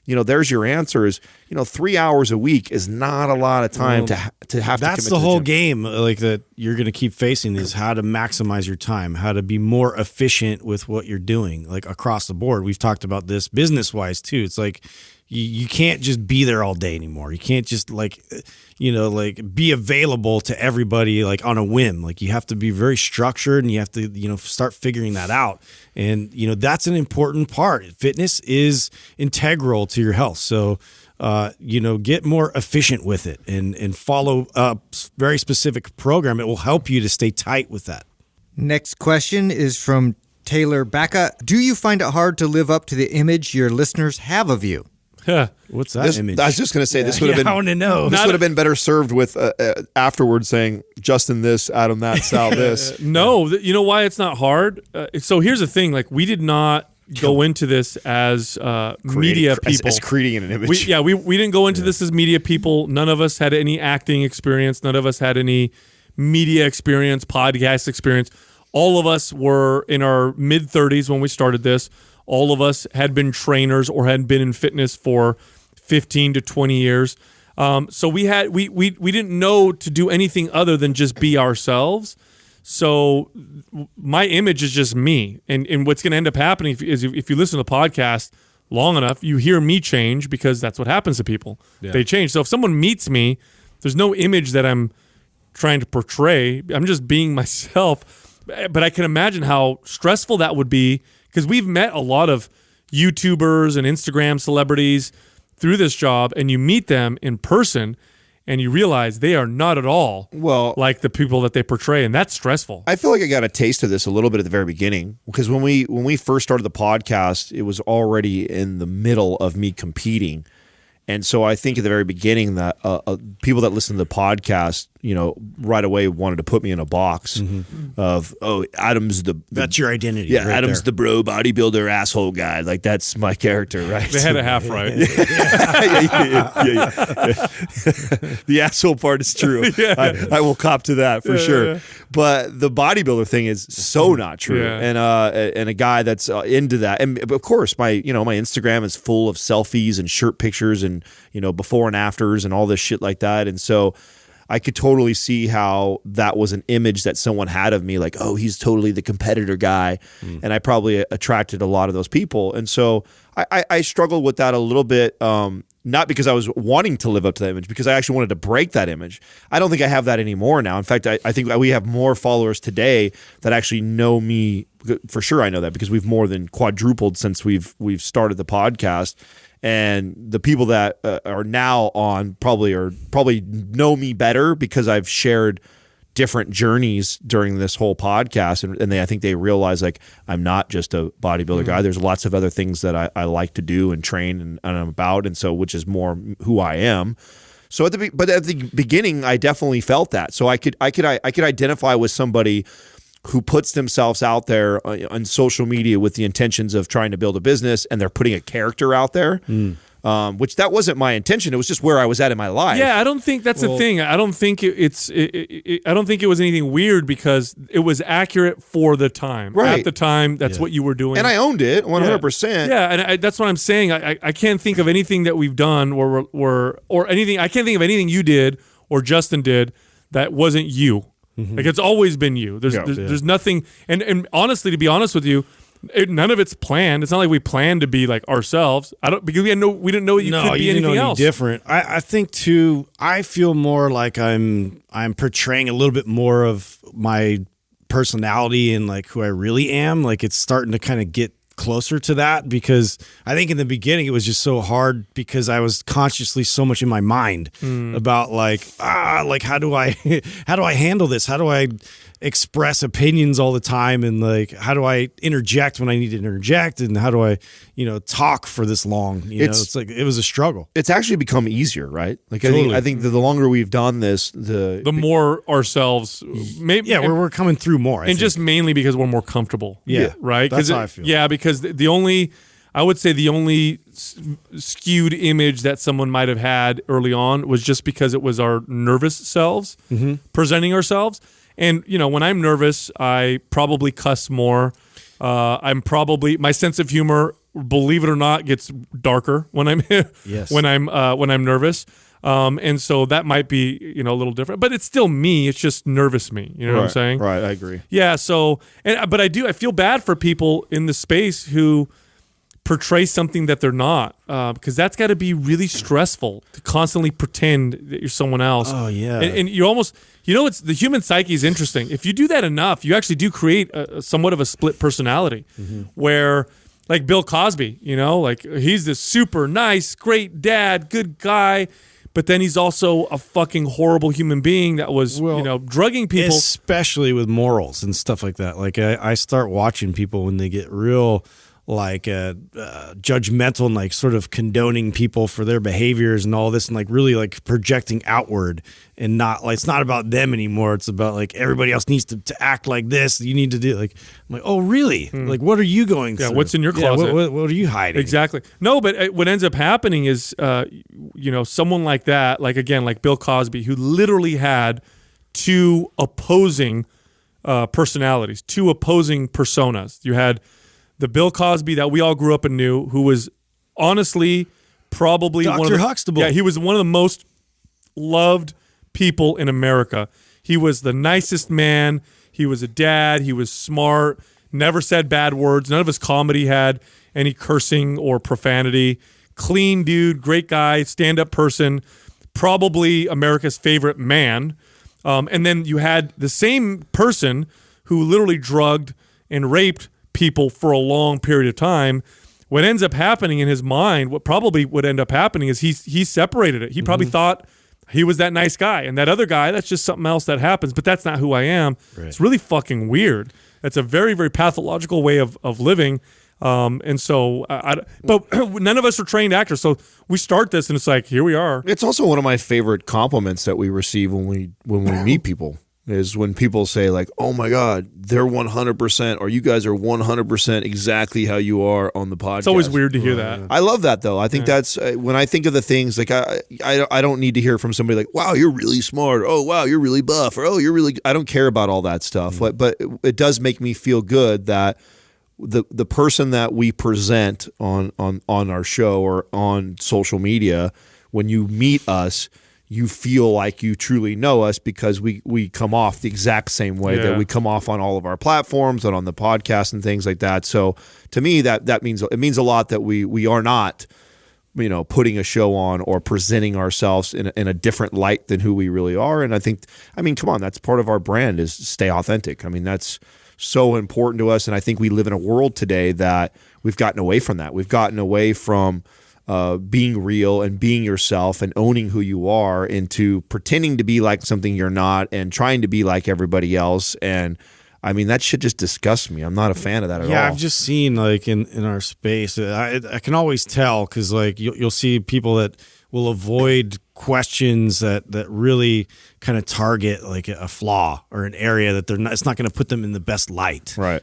there's your answer is, 3 hours a week is not a lot of time to have to commit. That's the whole game, like, that you're going to keep facing, is how to maximize your time, how to be more efficient with what you're doing, like across the board. We've talked about this business-wise too. It's like, you can't just be there all day anymore. You can't just be available to everybody like on a whim. Like, you have to be very structured, and you have to, start figuring that out. And, that's an important part. Fitness is integral to your health. So get more efficient with it and follow a very specific program. It will help you to stay tight with that. Next question is from Taylor Bacca. Do you find it hard to live up to the image your listeners have of you? What's that image? I was just going to say this would have been. I want to know. This would have been better served with afterwards saying Justin this, Adam that, Sal this. No, you know why it's not hard? So here's the thing: like we did not go into this as media people. As creating an image. We didn't go into this as media people. None of us had any acting experience. None of us had any media experience, podcast experience. All of us were in our mid-30s when we started this. All of us had been trainers or had been in fitness for 15 to 20 years. So we didn't know to do anything other than just be ourselves. So my image is just me. And what's going to end up happening is if you listen to the podcast long enough, you hear me change because that's what happens to people. Yeah. They change. So if someone meets me, there's no image that I'm trying to portray. I'm just being myself. But I can imagine how stressful that would be because we've met a lot of YouTubers and Instagram celebrities through this job, and you meet them in person and you realize they are not at all like the people that they portray, and that's stressful. I feel like I got a taste of this a little bit at the very beginning because when we first started the podcast, it was already in the middle of me competing. And so I think at the very beginning that people that listen to the podcast, right away wanted to put me in a box of, Adam's the that's your identity. Yeah, right Adam's there. the bro bodybuilder asshole guy. Like that's my character, right? They had a half right. Yeah. The asshole part is true. Yeah. I will cop to that for sure. Yeah. But the bodybuilder thing is so not true. Yeah. And a guy that's into that. And of course, my Instagram is full of selfies and shirt pictures and before and afters and all this shit like that. And so I could totally see how that was an image that someone had of me, like, oh, he's totally the competitor guy. And I probably attracted a lot of those people. And so I struggled with that a little bit, not because I was wanting to live up to that image, because I actually wanted to break that image. I don't think I have that anymore now. In fact, I think we have more followers today that actually know me. For sure, I know that because we've more than quadrupled since we've started the podcast. And the people that are now on probably know me better because I've shared different journeys during this whole podcast, and I think they realize like I'm not just a bodybuilder guy. There's lots of other things that I like to do and train and I'm about, and so which is more who I am. So at the beginning, I definitely felt that. So I could identify with somebody who puts themselves out there on social media with the intentions of trying to build a business, and they're putting a character out there, which that wasn't my intention. It was just where I was at in my life. Yeah, I don't think that's the thing. I don't think I don't think it was anything weird because it was accurate for the time. Right. At the time, that's what you were doing. And I owned it 100%. Yeah, and that's what I'm saying. I can't think of anything that we've done or anything. I can't think of anything you did or Justin did that wasn't you. Like it's always been you. There's nothing, and honestly, to be honest with you, none of it's planned. It's not like we planned to be like ourselves. Because we didn't know you could be anything else. Different. I think too. I feel more like I'm portraying a little bit more of my personality and like who I really am. Like it's starting to kind of get closer to that because I think in the beginning it was just so hard because I was consciously so much in my mind about like how do I handle this? How do I express opinions all the time, and like how do I interject when I need to interject, and how do I talk for this long? It's like it was a struggle. It's actually become easier, right? Like totally. I think the longer we've done this, the more ourselves. Maybe we're coming through more, and just mainly because we're more comfortable. Yeah, right. That's how I feel. Yeah, because the only skewed image that someone might have had early on was just because it was our nervous selves presenting ourselves. And, when I'm nervous, I probably cuss more. My sense of humor, believe it or not, gets darker when I'm when I'm nervous. And so that might be, a little different, but it's still me. It's just nervous me. You know what I'm saying? Right. I agree. Yeah. So, but I feel bad for people in the space who portray something that they're not, because that's got to be really stressful to constantly pretend that you're someone else. Oh yeah. And you almost, it's the human psyche is interesting. If you do that enough, you actually do create somewhat of a split personality where like Bill Cosby, like he's this super nice, great dad, good guy, but then he's also a fucking horrible human being that was, drugging people. Especially with morals and stuff like that. Like I start watching people when they get real like judgmental and like sort of condoning people for their behaviors and all this and like really like projecting outward and not like it's not about them anymore. It's about like everybody else needs to act like this. You need to do like I'm like, oh really? Like what are you going through? Yeah, what's in your closet? What are you hiding? Exactly. No, but what ends up happening is someone like that, like again, like Bill Cosby, who literally had two opposing personalities, two opposing personas. You had the Bill Cosby that we all grew up and knew, who was honestly probably Dr. Huxtable. Yeah, he was one of the most loved people in America. He was the nicest man. He was a dad. He was smart. Never said bad words. None of his comedy had any cursing or profanity. Clean dude, great guy, stand-up person, probably America's favorite man. And then you had the same person who literally drugged and raped people for a long period of time. What ends up happening in his mind, what probably would end up happening is he separated it. He probably thought he was that nice guy, and that other guy, that's just something else that happens, but that's not who I am. Right. It's really fucking weird. It's a very, very pathological way of living. And so, but none of us are trained actors. So we start this and it's like, here we are. It's also one of my favorite compliments that we receive when we meet people. Is when people say like, oh my God, they're 100%, or you guys are 100% exactly how you are on the podcast. It's always weird to hear that. I love that though. I think that's when I think of the things like I don't need to hear from somebody like, wow, you're really smart. Oh, wow, you're really buff. Or, oh, you're really, I don't care about all that stuff. But it does make me feel good that the person that we present on our show or on social media, when you meet us, you feel like you truly know us because we come off the exact same way that we come off on all of our platforms and on the podcast and things like that. So to me, that means it means a lot that we are not, putting a show on or presenting ourselves in a different light than who we really are. And come on, that's part of our brand is stay authentic. I mean, that's so important to us. And I think we live in a world today that we've gotten away from that. We've gotten away from being real and being yourself and owning who you are into pretending to be like something you're not and trying to be like everybody else. And I mean, that shit just disgusts me. I'm not a fan of that at all. Yeah, I've just seen like in our space, I can always tell because like you'll see people that will avoid questions that really kind of target like a flaw or an area that it's not going to put them in the best light. Right.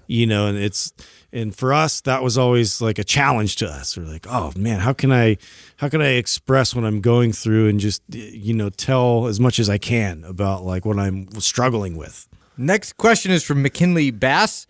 And for us, that was always like a challenge to us. We're like, oh man, how can I express what I'm going through and just, tell as much as I can about like what I'm struggling with. Next question is from McKinley Bass.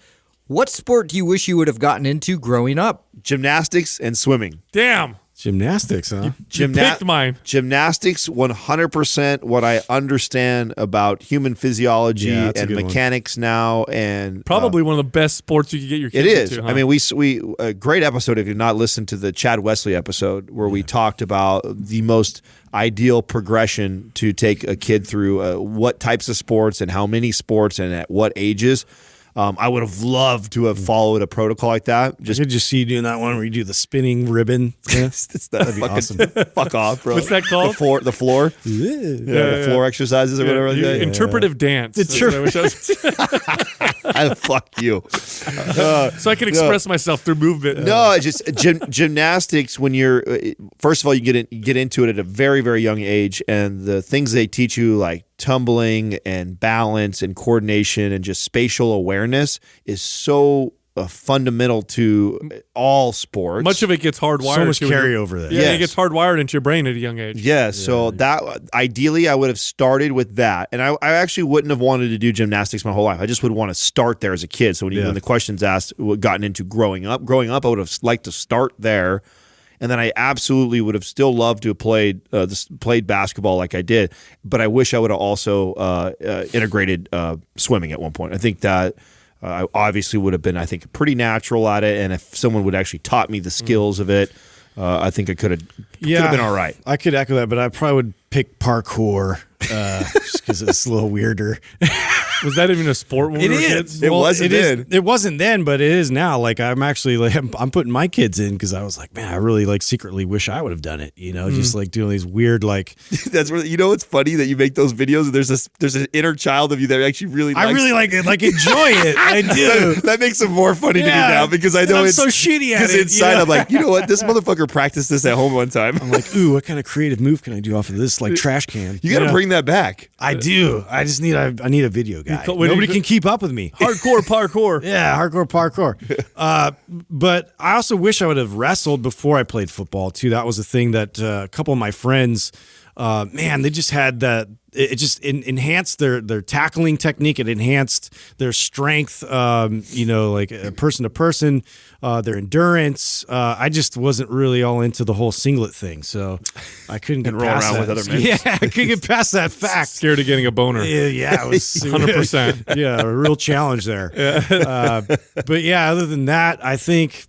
What sport do you wish you would have gotten into growing up? Gymnastics and swimming. Damn. Gymnastics, huh? You picked mine. Gymnastics, 100% what I understand about human physiology and mechanics now, and probably one of the best sports you could get your kids into. It is. Huh? I mean, we a great episode if you've not listened to the Chad Wesley episode where we talked about the most ideal progression to take a kid through what types of sports and how many sports and at what ages. I would have loved to have followed a protocol like that. I could just see you doing that one where you do the spinning ribbon. Yeah. That'd be awesome. Fuck off, bro. What's that called? The floor. The floor exercises or whatever. Interpretive dance. Fuck you. So I can express myself through movement. No, it's just gymnastics. When you're first of all, you get into it at a very, very young age, and the things they teach you like tumbling and balance and coordination and just spatial awareness is so fundamental to all sports. Much of it gets hardwired. So much carryover there. Yeah, it gets hardwired into your brain at a young age. Yeah, so that ideally I would have started with that. And I actually wouldn't have wanted to do gymnastics my whole life. I just would want to start there as a kid. So when the question's asked what gotten into growing up, I would have liked to start there. And then I absolutely would have still loved to have played basketball like I did, but I wish I would have also integrated swimming at one point. I think that I obviously would have been, pretty natural at it, and if someone would actually taught me the skills of it, I think I could have been all right. I could echo that, but I probably would pick parkour just because it's a little weirder. Was that even a sport when we were kids? It wasn't then. It wasn't then, but it is now. Like I'm actually like I'm putting my kids in because I was like, man, I really like secretly wish I would have done it. You know, just like doing these weird like. That's really, it's funny that you make those videos and there's an inner child of you that actually really likes. I really like it, like enjoy it. I do. That makes it more funny to me now because I know I'm it's so shitty at it. Because inside I'm like, you know what? This motherfucker practiced this at home one time. I'm like, ooh, what kind of creative move can I do off of this like trash can? You got to bring that back. I do. I just need I need a video guy. Nobody can keep up with me. Hardcore parkour. Yeah, hardcore parkour. But I also wish I would have wrestled before I played football too. That was a thing that a couple of my friends, man, they just had that. It just enhanced their tackling technique. It enhanced their strength, like person to person, their endurance. I just wasn't really all into the whole singlet thing, so I couldn't get roll past around that. with other men. Yeah, I couldn't get past that fact. Scared of getting a boner. Yeah, it was 100%. Yeah, a real challenge there. But yeah, other than that, I think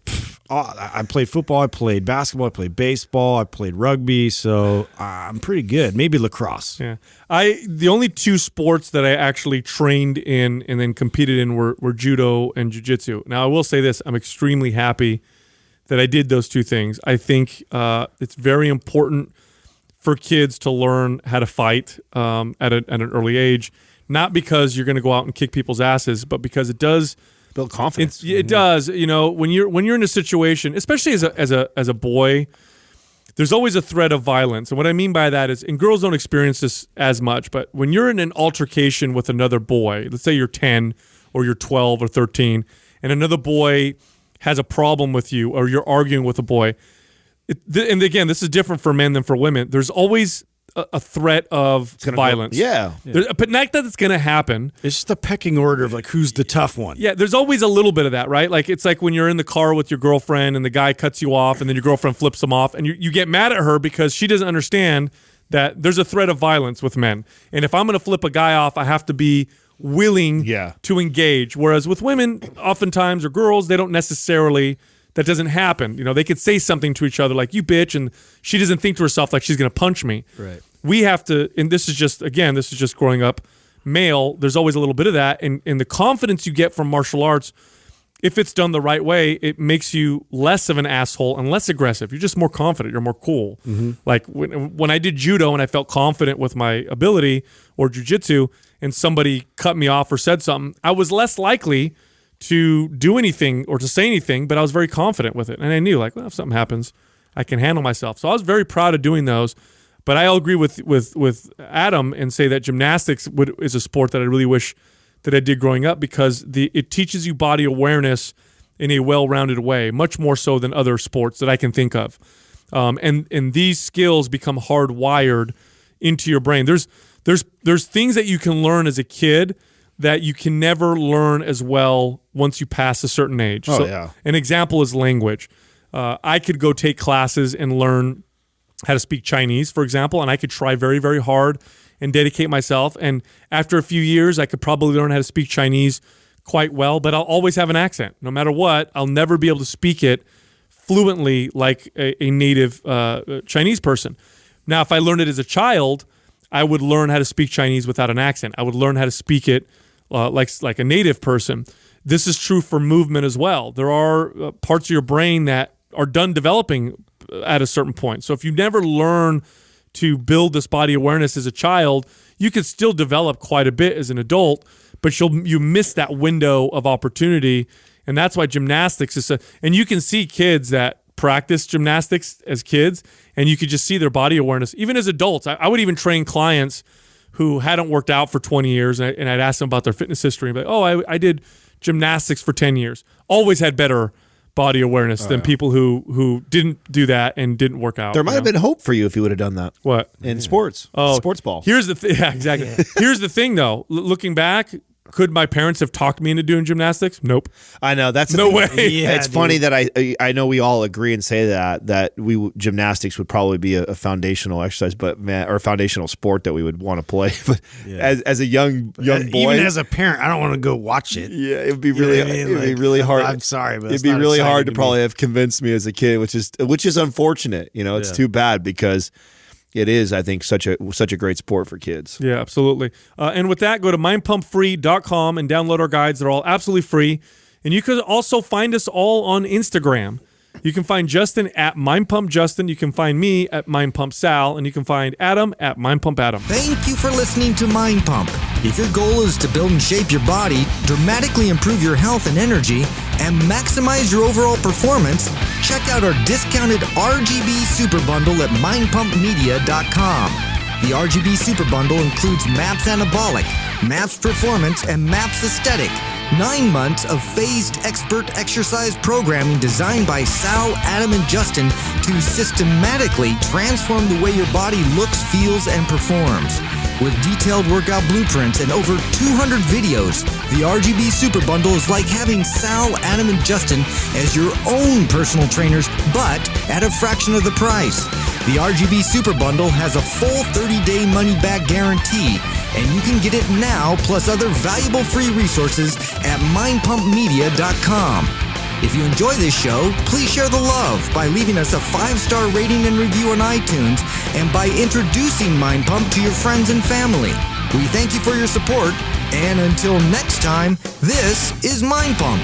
I played football, I played basketball, I played baseball, I played rugby, so I'm pretty good. Maybe lacrosse. Yeah. The only two sports that I actually trained in and then competed in were judo and jiu-jitsu. Now, I will say this. I'm extremely happy that I did those two things. I think it's very important for kids to learn how to fight at an early age, not because you're going to go out and kick people's asses, but because it does build confidence. It does. When you're in a situation, especially as a boy, there's always a threat of violence. And what I mean by that is, and girls don't experience this as much, but when you're in an altercation with another boy, let's say you're 10 or you're 12 or 13, and another boy has a problem with you or you're arguing with a boy, and again, this is different for men than for women, there's always a threat of violence. But not that it's going to happen. It's just a pecking order of like who's the tough one. Yeah, there's always a little bit of that, right? Like it's like when you're in the car with your girlfriend and the guy cuts you off and then your girlfriend flips him off and you get mad at her because she doesn't understand that there's a threat of violence with men. And if I'm going to flip a guy off, I have to be willing to engage. Whereas with women, oftentimes, or girls, they don't necessarily... That doesn't happen. They could say something to each other like, you bitch, and she doesn't think to herself like she's going to punch me. Right. We have to, and this is just growing up male, there's always a little bit of that. And the confidence you get from martial arts, if it's done the right way, it makes you less of an asshole and less aggressive. You're just more confident. You're more cool. Mm-hmm. Like when I did judo and I felt confident with my ability, or jiu-jitsu, and somebody cut me off or said something, I was less likely to do anything or to say anything, but I was very confident with it. And I knew, like, well, if something happens, I can handle myself. So I was very proud of doing those. But I agree with Adam and say that gymnastics is a sport that I really wish that I did growing up, because it teaches you body awareness in a well-rounded way, much more so than other sports that I can think of. And these skills become hardwired into your brain. There's things that you can learn as a kid that you can never learn as well once you pass a certain age. An example is language. I could go take classes and learn how to speak Chinese, for example, and I could try very, very hard and dedicate myself. And after a few years, I could probably learn how to speak Chinese quite well, but I'll always have an accent. No matter what, I'll never be able to speak it fluently like a native Chinese person. Now, if I learned it as a child, I would learn how to speak Chinese without an accent. I would learn how to speak it like a native person. This is true for movement as well. There are parts of your brain that are done developing at a certain point. So if you never learn to build this body awareness as a child, you could still develop quite a bit as an adult, but you miss that window of opportunity. And that's why gymnastics is and you can see kids that practice gymnastics as kids, and you could just see their body awareness. Even as adults, I would even train clients who hadn't worked out for 20 years, and I'd ask them about their fitness history and be like, oh, I did gymnastics for 10 years. Always had better body awareness than people who didn't do that and didn't work out. There might have been hope for you if you would have done that. What? In sports. Sports ball. Here's the thing. Yeah, exactly. Here's the thing, though. Looking back, could my parents have talked me into doing gymnastics? Nope. I know. That's no way. Yeah, it's funny that I know we all agree and say that gymnastics would probably be a foundational exercise, or a foundational sport that we would want to play. But as a young boy, even as a parent, I don't want to go watch it. Yeah, it would be really it'd be really hard. I'm sorry, but it'd be really hard to probably have convinced me as a kid, which is unfortunate. It's too bad because it is, I think, such a great sport for kids. Yeah, absolutely. And with that, go to mindpumpfree.com and download our guides. They're all absolutely free. And you can also find us all on Instagram. You can find Justin at MindPumpJustin. You can find me at MindPumpSal. And you can find Adam at MindPumpAdam. Thank you for listening to Mind Pump. If your goal is to build and shape your body, dramatically improve your health and energy, and maximize your overall performance, check out our discounted RGB Super Bundle at mindpumpmedia.com. The RGB Super Bundle includes MAPS Anabolic, MAPS Performance, and MAPS Aesthetic. 9 months of phased expert exercise programming designed by Sal, Adam, and Justin to systematically transform the way your body looks, feels, and performs. With detailed workout blueprints and over 200 videos, the RGB Super Bundle is like having Sal, Adam, and Justin as your own personal trainers, but at a fraction of the price. The RGB Super Bundle has a full 30-day money-back guarantee, and you can get it now plus other valuable free resources at mindpumpmedia.com. If you enjoy this show, please share the love by leaving us a 5-star rating and review on iTunes and by introducing Mind Pump to your friends and family. We thank you for your support, and until next time, this is Mind Pump.